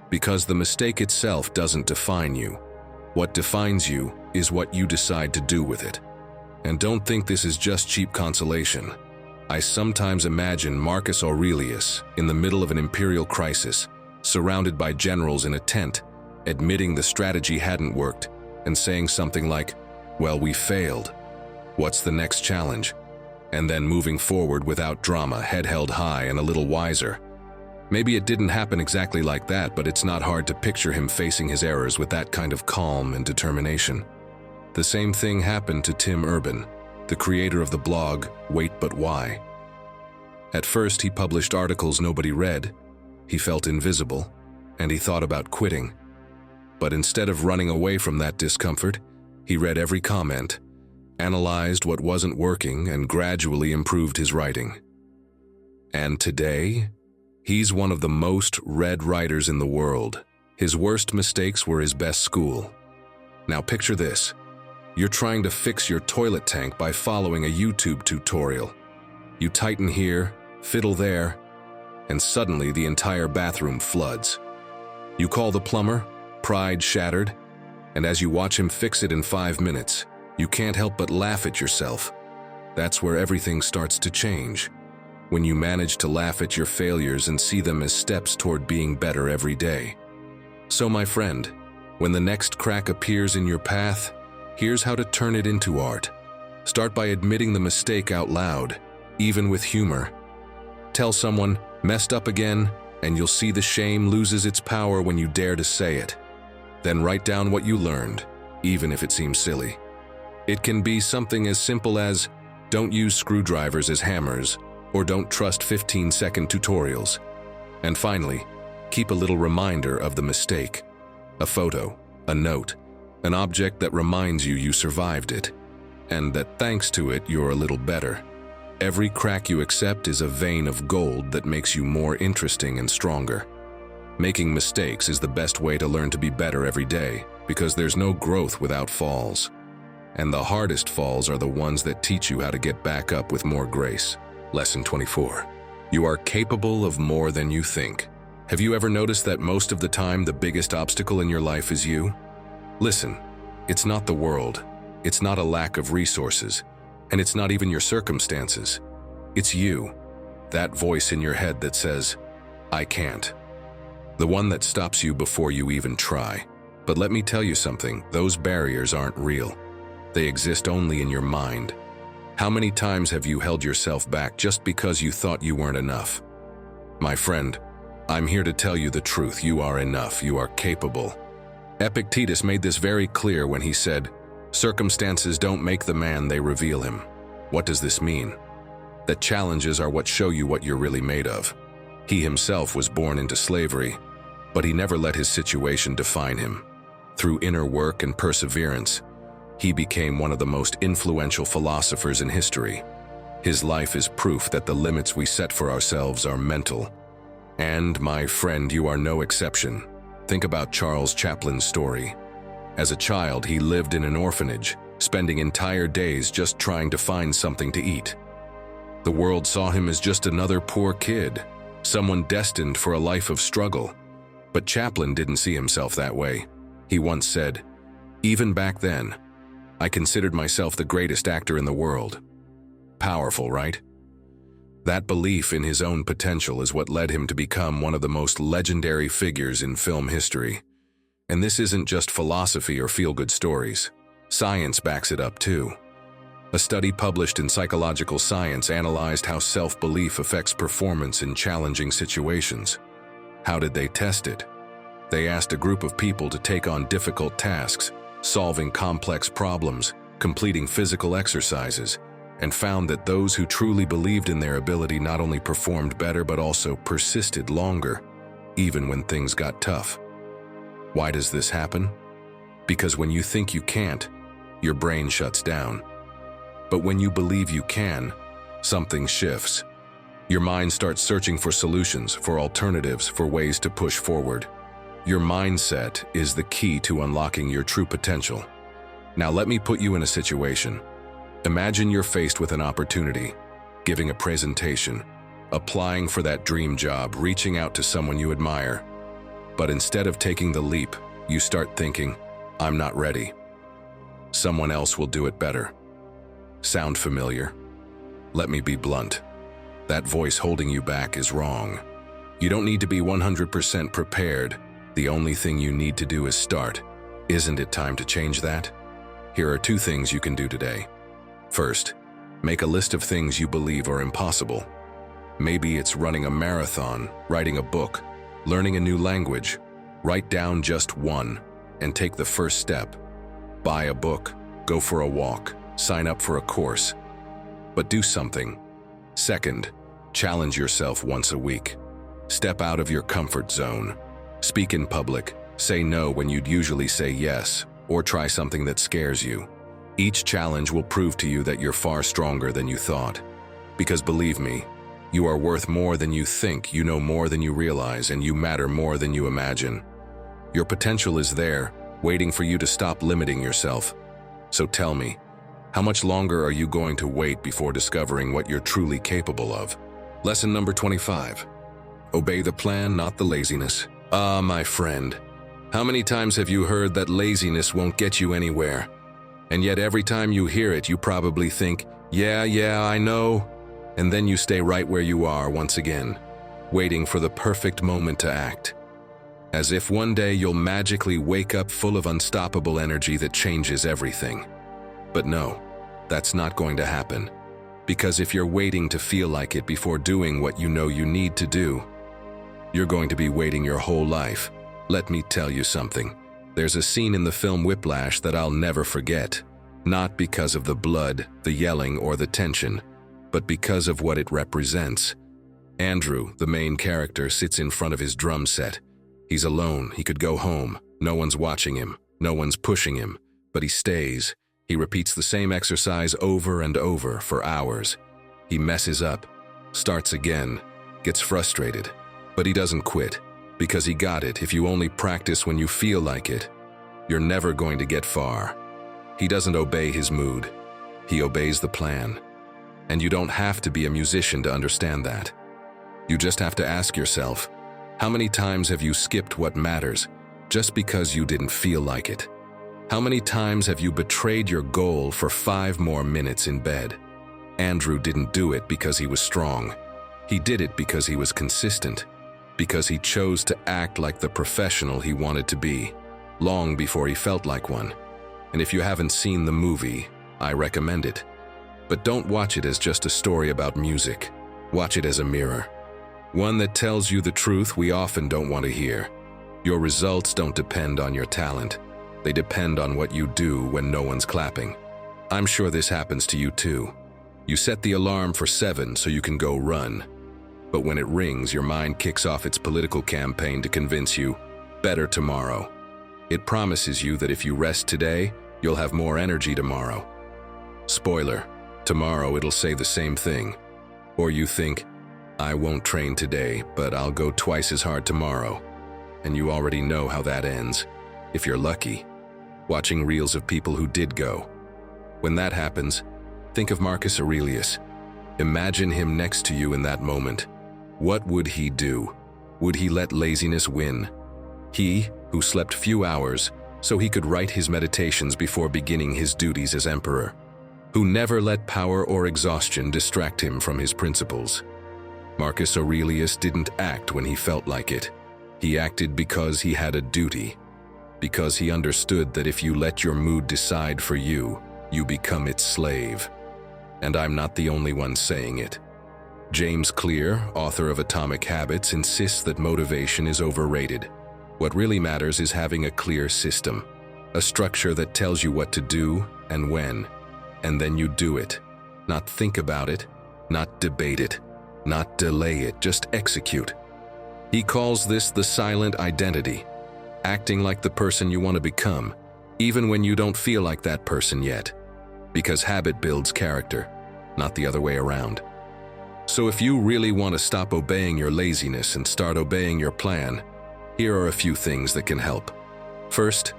Because the mistake itself doesn't define you. What defines you is what you decide to do with it. And don't think this is just cheap consolation. I sometimes imagine Marcus Aurelius in the middle of an imperial crisis, surrounded by generals in a tent, admitting the strategy hadn't worked, and saying something like, "Well, we failed. What's the next challenge?" And then moving forward without drama, head held high and a little wiser. Maybe it didn't happen exactly like that, but it's not hard to picture him facing his errors with that kind of calm and determination. The same thing happened to Tim Urban, the creator of the blog Wait But Why. At first, he published articles nobody read. He felt invisible, and he thought about quitting. But instead of running away from that discomfort, he read every comment, analyzed what wasn't working, and gradually improved his writing. And today, he's one of the most read writers in the world. His worst mistakes were his best school. Now picture this. You're trying to fix your toilet tank by following a YouTube tutorial. You tighten here, fiddle there, and suddenly the entire bathroom floods. You call the plumber, pride shattered, and as you watch him fix it in 5 minutes, you can't help but laugh at yourself. That's where everything starts to change. When you manage to laugh at your failures and see them as steps toward being better every day. So my friend, when the next crack appears in your path, here's how to turn it into art. Start by admitting the mistake out loud, even with humor. Tell someone, "Messed up again," and you'll see the shame loses its power when you dare to say it. Then write down what you learned, even if it seems silly. It can be something as simple as, don't use screwdrivers as hammers, or don't trust 15-second tutorials. And finally, keep a little reminder of the mistake. A photo, a note, an object that reminds you you survived it, and that thanks to it you're a little better. Every crack you accept is a vein of gold that makes you more interesting and stronger. Making mistakes is the best way to learn to be better every day, because there's no growth without falls. And the hardest falls are the ones that teach you how to get back up with more grace. Lesson 24. You are capable of more than you think. Have you ever noticed that most of the time the biggest obstacle in your life is you? Listen, it's not the world, it's not a lack of resources, and it's not even your circumstances. It's you, that voice in your head that says, "I can't." The one that stops you before you even try. But let me tell you something, those barriers aren't real. They exist only in your mind. How many times have you held yourself back just because you thought you weren't enough? My friend, I'm here to tell you the truth. You are enough. You are capable. Epictetus made this very clear when he said, Circumstances don't make the man, they reveal him. What does this mean? That challenges are what show you what you're really made of. He himself was born into slavery, but he never let his situation define him. Through inner work and perseverance, he became one of the most influential philosophers in history. His life is proof that the limits we set for ourselves are mental. And, my friend, you are no exception. Think about Charles Chaplin's story. As a child, he lived in an orphanage, spending entire days just trying to find something to eat. The world saw him as just another poor kid, someone destined for a life of struggle. But Chaplin didn't see himself that way. He once said, "Even back then, I considered myself the greatest actor in the world." Powerful, right? That belief in his own potential is what led him to become one of the most legendary figures in film history. And this isn't just philosophy or feel-good stories. Science backs it up too. A study published in Psychological Science analyzed how self-belief affects performance in challenging situations. How did they test it? They asked a group of people to take on difficult tasks, solving complex problems, completing physical exercises, and found that those who truly believed in their ability not only performed better but also persisted longer, even when things got tough. Why does this happen? Because when you think you can't, your brain shuts down. But when you believe you can, something shifts. Your mind starts searching for solutions, for alternatives, for ways to push forward. Your mindset is the key to unlocking your true potential. Now let me put you in a situation. Imagine you're faced with an opportunity, giving a presentation, applying for that dream job, reaching out to someone you admire. But instead of taking the leap, you start thinking, "I'm not ready. Someone else will do it better." Sound familiar? Let me be blunt. That voice holding you back is wrong. You don't need to be 100% prepared. The only thing you need to do is start. Isn't it time to change that? Here are 2 things you can do today. First, make a list of things you believe are impossible. Maybe it's running a marathon, writing a book, learning a new language. Write down just one and take the first step. Buy a book, go for a walk, sign up for a course. But do something. Second, challenge yourself once a week. Step out of your comfort zone. Speak in public, say no when you'd usually say yes, or try something that scares you. Each challenge will prove to you that you're far stronger than you thought. Because believe me, you are worth more than you think, you know more than you realize, and you matter more than you imagine. Your potential is there, waiting for you to stop limiting yourself. So tell me, how much longer are you going to wait before discovering what you're truly capable of? Lesson number 25. Obey the plan, not the laziness. Ah, my friend, how many times have you heard that laziness won't get you anywhere? And yet every time you hear it, you probably think, yeah, I know. And then you stay right where you are once again, waiting for the perfect moment to act. As if one day you'll magically wake up full of unstoppable energy that changes everything. But no, that's not going to happen. Because if you're waiting to feel like it before doing what you know you need to do, you're going to be waiting your whole life. Let me tell you something. There's a scene in the film Whiplash that I'll never forget. Not because of the blood, the yelling, or the tension, but because of what it represents. Andrew, the main character, sits in front of his drum set. He's alone, he could go home. No one's watching him, no one's pushing him, but he stays. He repeats the same exercise over and over for hours. He messes up, starts again, gets frustrated, but he doesn't quit. Because he got it. If you only practice when you feel like it, you're never going to get far. He doesn't obey his mood. He obeys the plan. And you don't have to be a musician to understand that. You just have to ask yourself, how many times have you skipped what matters just because you didn't feel like it? How many times have you betrayed your goal for 5 more minutes in bed? Andrew didn't do it because he was strong. He did it because he was consistent. Because he chose to act like the professional he wanted to be, long before he felt like one. And if you haven't seen the movie, I recommend it. But don't watch it as just a story about music. Watch it as a mirror. One that tells you the truth we often don't want to hear. Your results don't depend on your talent. They depend on what you do when no one's clapping. I'm sure this happens to you too. You set the alarm for 7 so you can go run. But when it rings, your mind kicks off its political campaign to convince you, better tomorrow. It promises you that if you rest today, you'll have more energy tomorrow. Spoiler, tomorrow it'll say the same thing. Or you think, I won't train today, but I'll go twice as hard tomorrow. And you already know how that ends, if you're lucky, watching reels of people who did go. When that happens, think of Marcus Aurelius. Imagine him next to you in that moment. What would he do? Would he let laziness win? He, who slept few hours, so he could write his meditations before beginning his duties as emperor, who never let power or exhaustion distract him from his principles. Marcus Aurelius didn't act when he felt like it. He acted because he had a duty, because he understood that if you let your mood decide for you, you become its slave. And I'm not the only one saying it. James Clear, author of Atomic Habits, insists that motivation is overrated. What really matters is having a clear system, a structure that tells you what to do and when, and then you do it. Not think about it, not debate it, not delay it, just execute. He calls this the silent identity, acting like the person you want to become, even when you don't feel like that person yet. Because habit builds character, not the other way around. So if you really want to stop obeying your laziness and start obeying your plan, here are a few things that can help. First,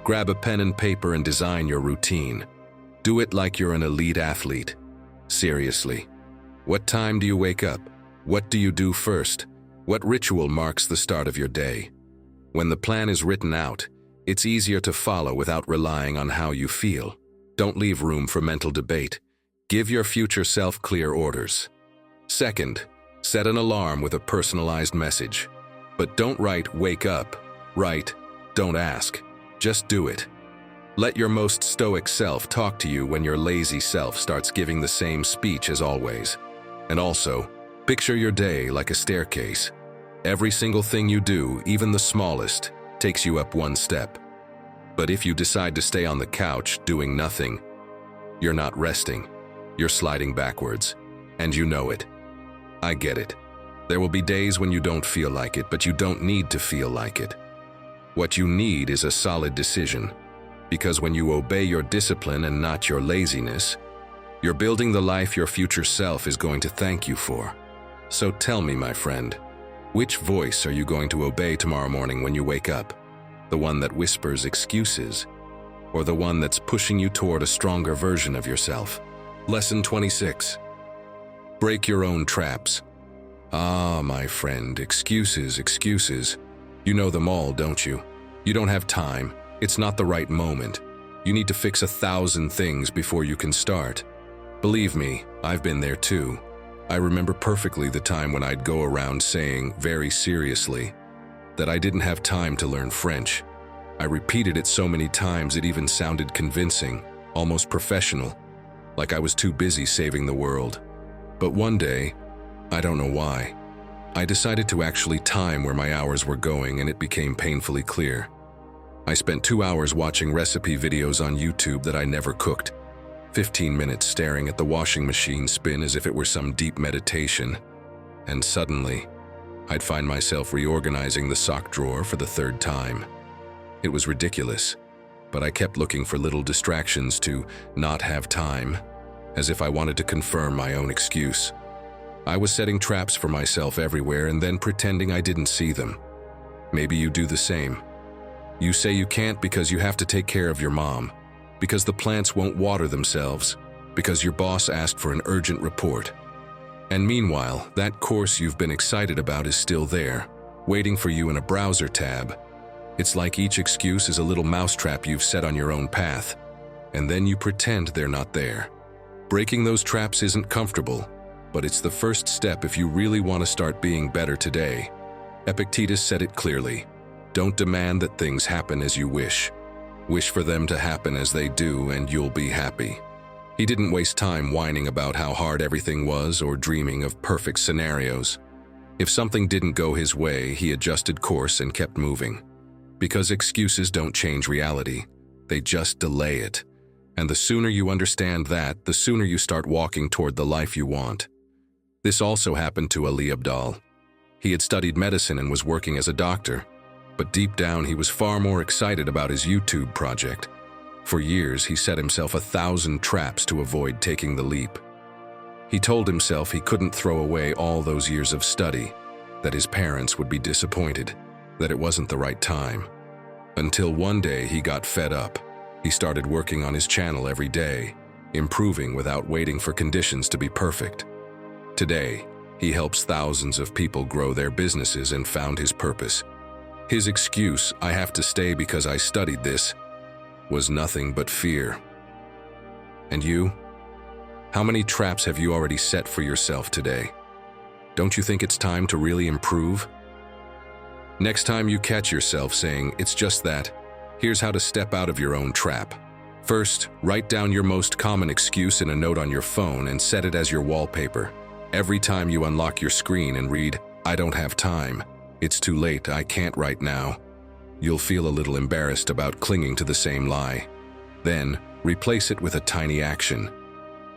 grab a pen and paper and design your routine. Do it like you're an elite athlete. Seriously. What time do you wake up? What do you do first? What ritual marks the start of your day? When the plan is written out, it's easier to follow without relying on how you feel. Don't leave room for mental debate. Give your future self clear orders. Second, set an alarm with a personalized message. But don't write, wake up. Write, don't ask. Just do it. Let your most stoic self talk to you when your lazy self starts giving the same speech as always. And also, picture your day like a staircase. Every single thing you do, even the smallest, takes you up one step. But if you decide to stay on the couch doing nothing, you're not resting. You're sliding backwards. And you know it. I get it. There will be days when you don't feel like it, but you don't need to feel like it. What you need is a solid decision. Because when you obey your discipline and not your laziness, you're building the life your future self is going to thank you for. So tell me, my friend, which voice are you going to obey tomorrow morning when you wake up? The one that whispers excuses, or the one that's pushing you toward a stronger version of yourself? Lesson 26. Break your own traps. Ah, my friend, excuses, excuses. You know them all, don't you? You don't have time. It's not the right moment. You need to fix 1,000 things before you can start. Believe me, I've been there too. I remember perfectly the time when I'd go around saying, very seriously, that I didn't have time to learn French. I repeated it so many times it even sounded convincing, almost professional, like I was too busy saving the world. But one day, I don't know why, I decided to actually time where my hours were going, and it became painfully clear. I spent 2 hours watching recipe videos on YouTube that I never cooked, 15 minutes staring at the washing machine spin as if it were some deep meditation, and suddenly, I'd find myself reorganizing the sock drawer for the 3rd time. It was ridiculous, but I kept looking for little distractions to not have time, as if I wanted to confirm my own excuse. I was setting traps for myself everywhere and then pretending I didn't see them. Maybe you do the same. You say you can't because you have to take care of your mom, because the plants won't water themselves, because your boss asked for an urgent report. And meanwhile, that course you've been excited about is still there, waiting for you in a browser tab. It's like each excuse is a little mousetrap you've set on your own path, and then you pretend they're not there. Breaking those traps isn't comfortable, but it's the first step if you really want to start being better today. Epictetus said it clearly. Don't demand that things happen as you wish. Wish for them to happen as they do, and you'll be happy. He didn't waste time whining about how hard everything was or dreaming of perfect scenarios. If something didn't go his way, he adjusted course and kept moving. Because excuses don't change reality, they just delay it. And the sooner you understand that, the sooner you start walking toward the life you want. This also happened to Ali Abdal. He had studied medicine and was working as a doctor, but deep down he was far more excited about his YouTube project. For years, he set himself 1,000 traps to avoid taking the leap. He told himself he couldn't throw away all those years of study, that his parents would be disappointed, that it wasn't the right time. Until one day he got fed up. He started working on his channel every day, improving without waiting for conditions to be perfect. Today, he helps thousands of people grow their businesses and found his purpose. His excuse, "I have to stay because I studied this," was nothing but fear. And you? How many traps have you already set for yourself today? Don't you think it's time to really improve? Next time you catch yourself saying, "It's just that," here's how to step out of your own trap. First, write down your most common excuse in a note on your phone and set it as your wallpaper. Every time you unlock your screen and read, "I don't have time," "It's too late, I can't right now," you'll feel a little embarrassed about clinging to the same lie. Then, replace it with a tiny action.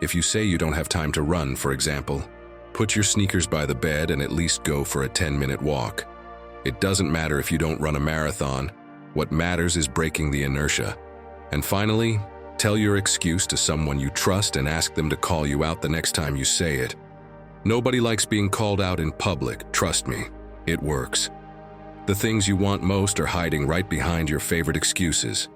If you say you don't have time to run, for example, put your sneakers by the bed and at least go for a 10-minute walk. It doesn't matter if you don't run a marathon. What matters is breaking the inertia. And finally, tell your excuse to someone you trust and ask them to call you out the next time you say it. Nobody likes being called out in public, trust me. It works. The things you want most are hiding right behind your favorite excuses.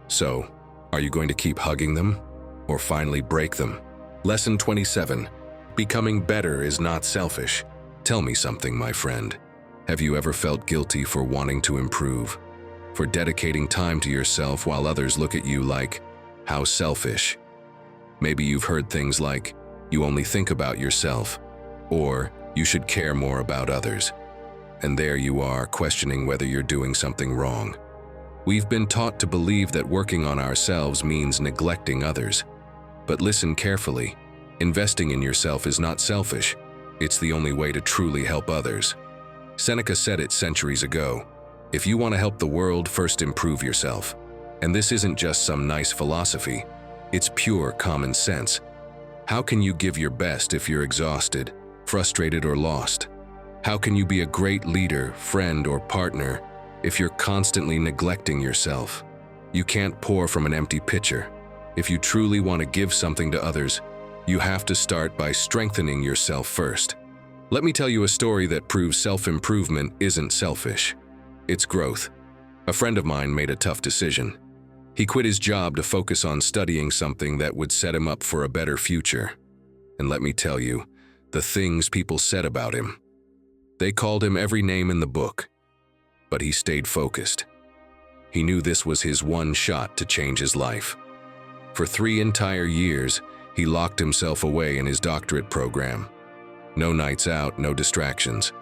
So, are you going to keep hugging them or finally break them? Lesson 27. Becoming better is not selfish. Tell me something, my friend. Have you ever felt guilty for wanting to improve? For dedicating time to yourself while others look at you like, "How selfish?" Maybe you've heard things like, "You only think about yourself," or "You should care more about others." And there you are, questioning whether you're doing something wrong. We've been taught to believe that working on ourselves means neglecting others. But listen carefully. Investing in yourself is not selfish. It's the only way to truly help others. Seneca said it centuries ago. If you want to help the world, first improve yourself. And this isn't just some nice philosophy. It's pure common sense. How can you give your best if you're exhausted, frustrated, or lost? How can you be a great leader, friend, or partner if you're constantly neglecting yourself? You can't pour from an empty pitcher. If you truly want to give something to others, you have to start by strengthening yourself first. Let me tell you a story that proves self-improvement isn't selfish. It's growth. A friend of mine made a tough decision. He quit his job to focus on studying something that would set him up for a better future. And let me tell you, the things people said about him. They called him every name in the book. But he stayed focused. He knew this was his one shot to change his life. For 3 entire years, he locked himself away in his doctorate program. No nights out, no distractions.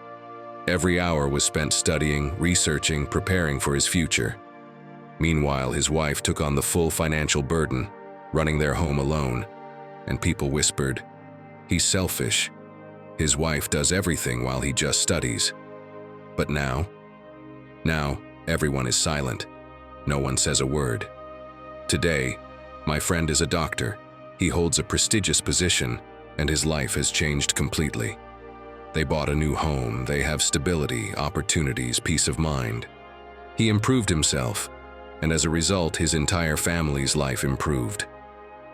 Every hour was spent studying, researching, preparing for his future. Meanwhile, his wife took on the full financial burden, running their home alone. And people whispered, "He's selfish. His wife does everything while he just studies." But now everyone is silent. No one says a word. Today, my friend is a doctor. He holds a prestigious position, and his life has changed completely. They bought a new home, they have stability, opportunities, peace of mind. He improved himself, and as a result, his entire family's life improved.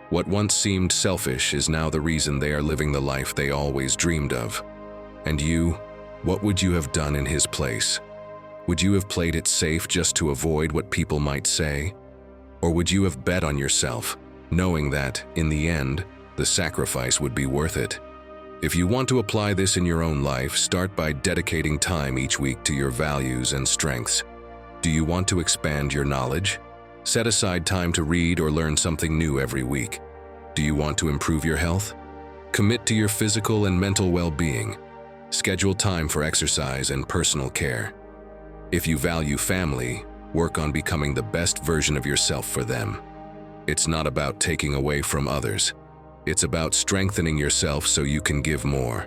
What once seemed selfish is now the reason they are living the life they always dreamed of. And you, what would you have done in his place? Would you have played it safe just to avoid what people might say? Or would you have bet on yourself, knowing that, in the end, the sacrifice would be worth it? If you want to apply this in your own life, start by dedicating time each week to your values and strengths. Do you want to expand your knowledge? Set aside time to read or learn something new every week. Do you want to improve your health? Commit to your physical and mental well-being. Schedule time for exercise and personal care. If you value family, work on becoming the best version of yourself for them. It's not about taking away from others. It's about strengthening yourself so you can give more.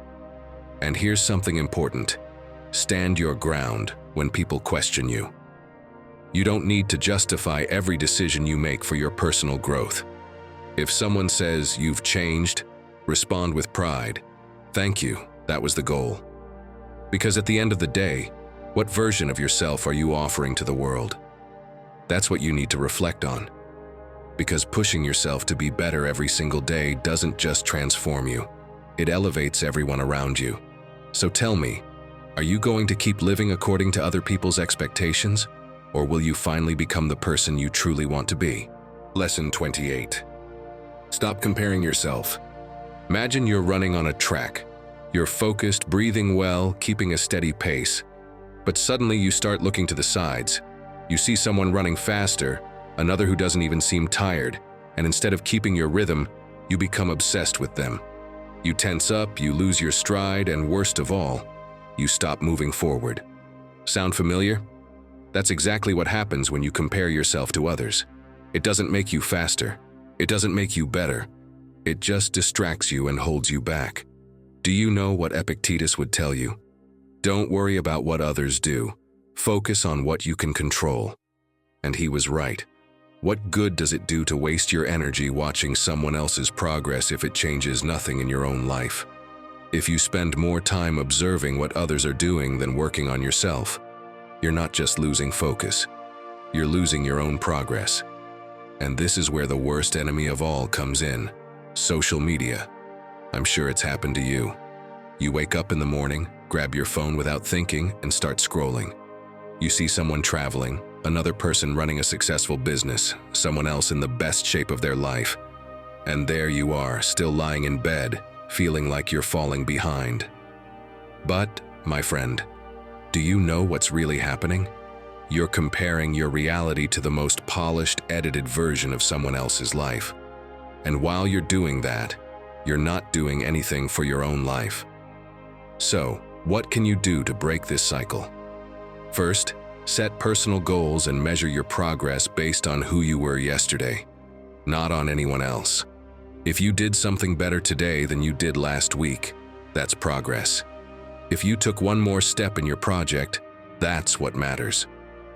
And here's something important. Stand your ground when people question you. You don't need to justify every decision you make for your personal growth. If someone says you've changed, respond with pride. Thank you, that was the goal. Because at the end of the day, what version of yourself are you offering to the world? That's what you need to reflect on. Because pushing yourself to be better every single day doesn't just transform you, it elevates everyone around you. So tell me, are you going to keep living according to other people's expectations? Or will you finally become the person you truly want to be? Lesson 28. Stop comparing yourself. Imagine you're running on a track. You're focused, breathing well, keeping a steady pace. But suddenly you start looking to the sides. You see someone running faster, another who doesn't even seem tired, and instead of keeping your rhythm, you become obsessed with them. You tense up, you lose your stride, and worst of all, you stop moving forward. Sound familiar? That's exactly what happens when you compare yourself to others. It doesn't make you faster. It doesn't make you better. It just distracts you and holds you back. Do you know what Epictetus would tell you? Don't worry about what others do. Focus on what you can control. And he was right. What good does it do to waste your energy watching someone else's progress if it changes nothing in your own life? If you spend more time observing what others are doing than working on yourself, you're not just losing focus, you're losing your own progress. And this is where the worst enemy of all comes in: social media. I'm sure it's happened to you. You wake up in the morning, grab your phone without thinking, and start scrolling. You see someone traveling, another person running a successful business, someone else in the best shape of their life. And there you are, still lying in bed, feeling like you're falling behind. But, my friend, do you know what's really happening? You're comparing your reality to the most polished, edited version of someone else's life. And while you're doing that, you're not doing anything for your own life. So, what can you do to break this cycle? First, set personal goals and measure your progress based on who you were yesterday, not on anyone else. If you did something better today than you did last week, that's progress. If you took one more step in your project, that's what matters.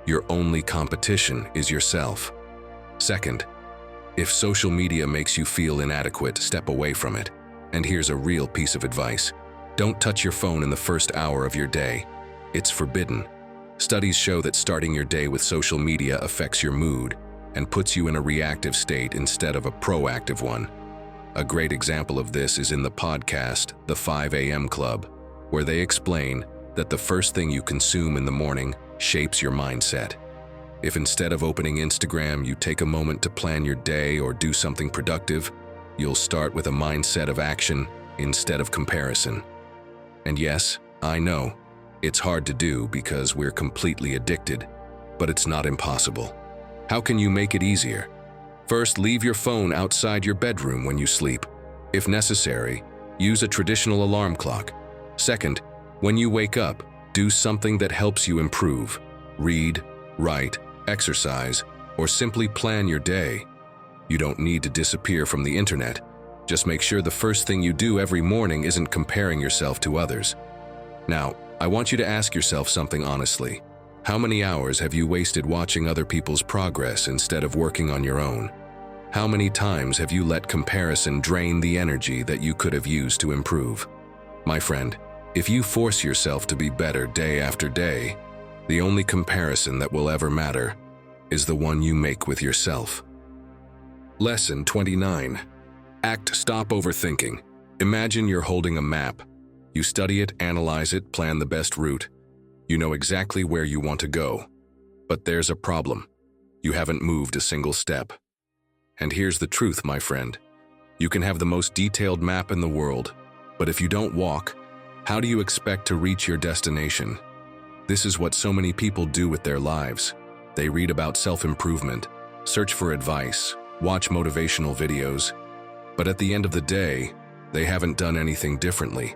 Your only competition is yourself. Second, if social media makes you feel inadequate, step away from it. And here's a real piece of advice. Don't touch your phone in the first hour of your day. It's forbidden. Studies show that starting your day with social media affects your mood and puts you in a reactive state instead of a proactive one. A great example of this is in the podcast, The 5 a.m. Club, where they explain that the first thing you consume in the morning shapes your mindset. If instead of opening Instagram, you take a moment to plan your day or do something productive, you'll start with a mindset of action instead of comparison. And yes, I know, it's hard to do because we're completely addicted, but it's not impossible. How can you make it easier? First, leave your phone outside your bedroom when you sleep. If necessary, use a traditional alarm clock. Second, when you wake up, do something that helps you improve. Read, write, exercise, or simply plan your day. You don't need to disappear from the internet. Just make sure the first thing you do every morning isn't comparing yourself to others. Now, I want you to ask yourself something honestly. How many hours have you wasted watching other people's progress instead of working on your own? How many times have you let comparison drain the energy that you could have used to improve? My friend, if you force yourself to be better day after day, the only comparison that will ever matter is the one you make with yourself. Lesson 29. Stop overthinking. Imagine you're holding a map. You study it, analyze it, plan the best route. You know exactly where you want to go. But there's a problem. You haven't moved a single step. And here's the truth, my friend. You can have the most detailed map in the world, but if you don't walk, how do you expect to reach your destination? This is what so many people do with their lives. They read about self-improvement, search for advice, watch motivational videos, but at the end of the day, they haven't done anything differently.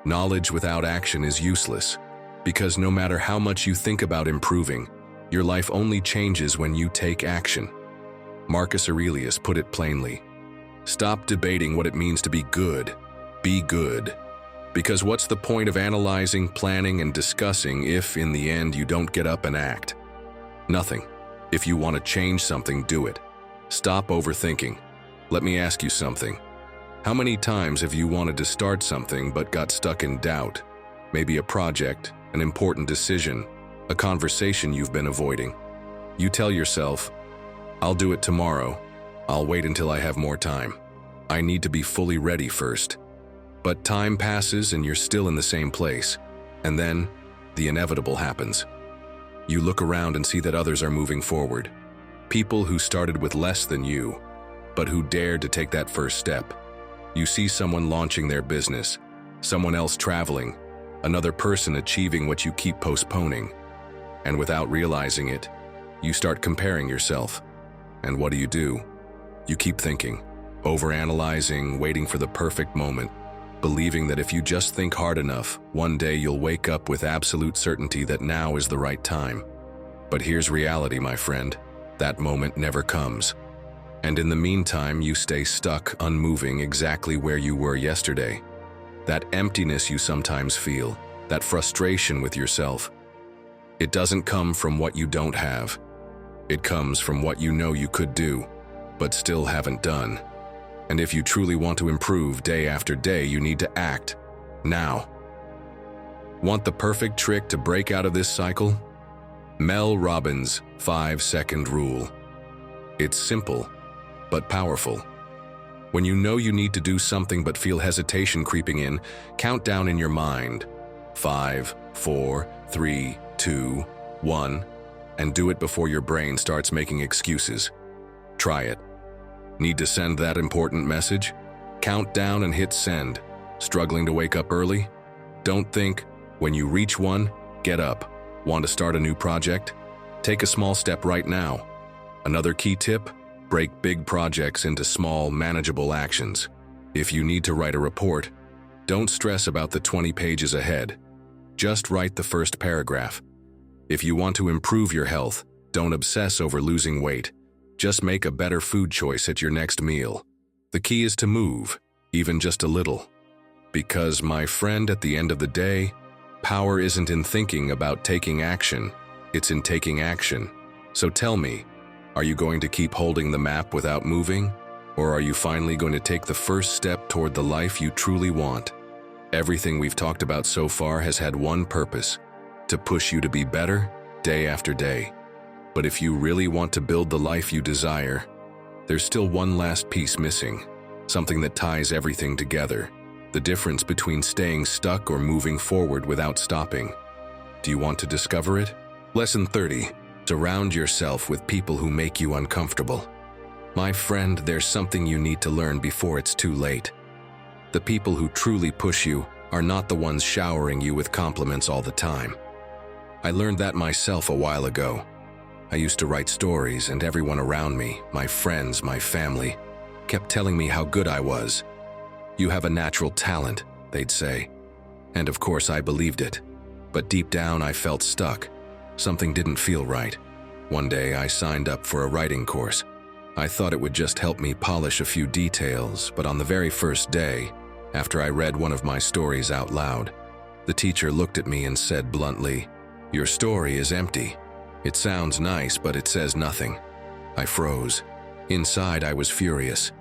Knowledge without action is useless, because no matter how much you think about improving, your life only changes when you take action. Marcus Aurelius put it plainly. Stop debating what it means to be good. Be good. Because what's the point of analyzing, planning, and discussing if, in the end, you don't get up and act? Nothing. If you want to change something, do it. Stop overthinking. Let me ask you something. How many times have you wanted to start something but got stuck in doubt? Maybe a project, an important decision, a conversation you've been avoiding. You tell yourself, I'll do it tomorrow. I'll wait until I have more time. I need to be fully ready first. But time passes and you're still in the same place. And then, the inevitable happens. You look around and see that others are moving forward. People who started with less than you, but who dared to take that first step. You see someone launching their business, someone else traveling, another person achieving what you keep postponing. And without realizing it, you start comparing yourself. And what do? You keep thinking, overanalyzing, waiting for the perfect moment, believing that if you just think hard enough, one day you'll wake up with absolute certainty that now is the right time. But here's reality, my friend. That moment never comes. And in the meantime, you stay stuck, unmoving, exactly where you were yesterday. That emptiness you sometimes feel, that frustration with yourself, it doesn't come from what you don't have. It comes from what you know you could do, but still haven't done. And if you truly want to improve day after day, you need to act now. Want the perfect trick to break out of this cycle? Mel Robbins' 5-second rule. It's simple, but powerful. When you know you need to do something but feel hesitation creeping in, count down in your mind. 5, 4, 3, 2, 1, and do it before your brain starts making excuses. Try it. Need to send that important message? Count down and hit send. Struggling to wake up early? Don't think. When you reach one, get up. Want to start a new project? Take a small step right now. Another key tip? Break big projects into small, manageable actions. If you need to write a report, don't stress about the 20 pages ahead. Just write the first paragraph. If you want to improve your health, don't obsess over losing weight. Just make a better food choice at your next meal. The key is to move, even just a little. Because, my friend, at the end of the day, power isn't in thinking about taking action, it's in taking action. So tell me, are you going to keep holding the map without moving? Or are you finally going to take the first step toward the life you truly want? Everything we've talked about so far has had one purpose: to push you to be better day after day. But if you really want to build the life you desire, there's still one last piece missing, something that ties everything together, the difference between staying stuck or moving forward without stopping. Do you want to discover it? Lesson 30. Surround yourself with people who make you uncomfortable. My friend, there's something you need to learn before it's too late. The people who truly push you are not the ones showering you with compliments all the time. I learned that myself a while ago. I used to write stories, and everyone around me, my friends, my family, kept telling me how good I was. You have a natural talent, they'd say. And of course I believed it. But deep down I felt stuck. Something didn't feel right. One day I signed up for a writing course. I thought it would just help me polish a few details, but on the very first day, after I read one of my stories out loud, the teacher looked at me and said bluntly, "Your story is empty. It sounds nice, but it says nothing." I froze. Inside, I was furious.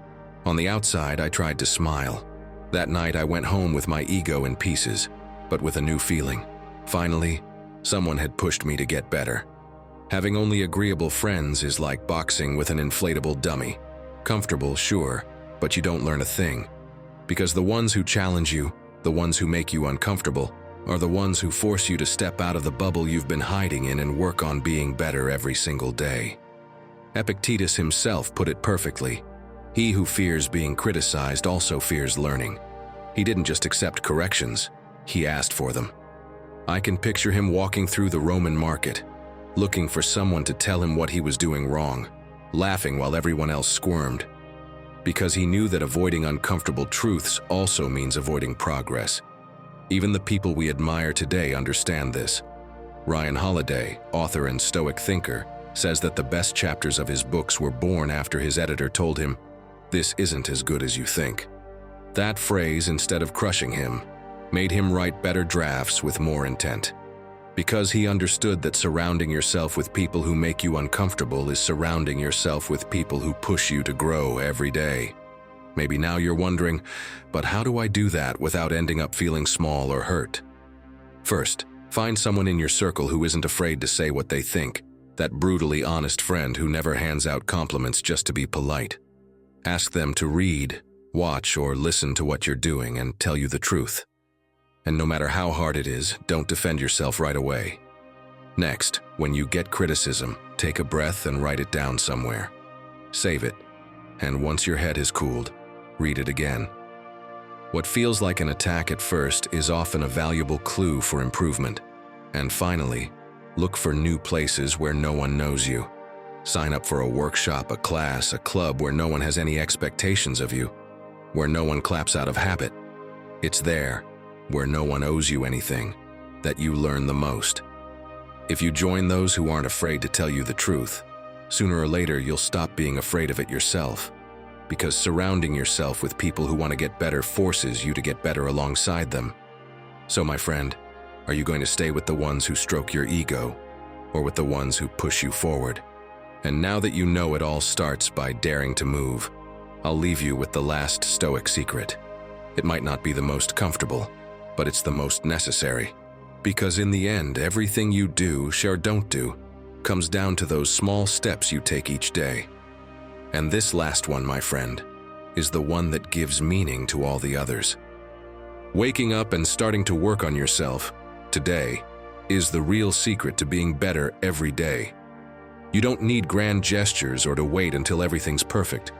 On the outside, I tried to smile. That night, I went home with my ego in pieces, but with a new feeling. Finally, someone had pushed me to get better. Having only agreeable friends is like boxing with an inflatable dummy. Comfortable, sure, but you don't learn a thing. Because the ones who challenge you, the ones who make you uncomfortable, are the ones who force you to step out of the bubble you've been hiding in and work on being better every single day. Epictetus himself put it perfectly. He who fears being criticized also fears learning. He didn't just accept corrections, he asked for them. I can picture him walking through the Roman market, looking for someone to tell him what he was doing wrong, laughing while everyone else squirmed. Because he knew that avoiding uncomfortable truths also means avoiding progress. Even the people we admire today understand this. Ryan Holiday, author and Stoic thinker, says that the best chapters of his books were born after his editor told him, "This isn't as good as you think." That phrase, instead of crushing him, made him write better drafts with more intent. Because he understood that surrounding yourself with people who make you uncomfortable is surrounding yourself with people who push you to grow every day. Maybe now you're wondering, but how do I do that without ending up feeling small or hurt? First, find someone in your circle who isn't afraid to say what they think, that brutally honest friend who never hands out compliments just to be polite. Ask them to read, watch, or listen to what you're doing and tell you the truth. And no matter how hard it is, don't defend yourself right away. Next, when you get criticism, take a breath and write it down somewhere. Save it, and once your head has cooled, read it again. What feels like an attack at first is often a valuable clue for improvement. And finally, look for new places where no one knows you. Sign up for a workshop, a class, a club where no one has any expectations of you, where no one claps out of habit. It's there, where no one owes you anything, that you learn the most. If you join those who aren't afraid to tell you the truth, sooner or later you'll stop being afraid of it yourself, because surrounding yourself with people who want to get better forces you to get better alongside them. So my friend, are you going to stay with the ones who stroke your ego, or with the ones who push you forward? And now that you know it all starts by daring to move, I'll leave you with the last Stoic secret. It might not be the most comfortable, but it's the most necessary. Because in the end, everything you do, or don't do, comes down to those small steps you take each day. And this last one, my friend, is the one that gives meaning to all the others. Waking up and starting to work on yourself today is the real secret to being better every day. You don't need grand gestures or to wait until everything's perfect.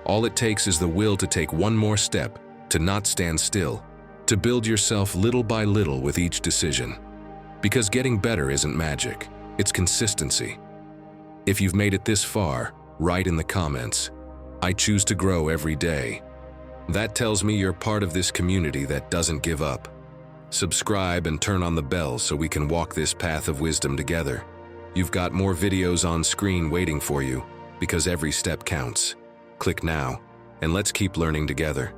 All it takes is the will to take one more step, to not stand still, to build yourself little by little with each decision. Because getting better isn't magic, it's consistency. If you've made it this far, write in the comments, "I choose to grow every day." That tells me you're part of this community that doesn't give up. Subscribe and turn on the bell so we can walk this path of wisdom together. You've got more videos on screen waiting for you, because every step counts. Click now, and let's keep learning together.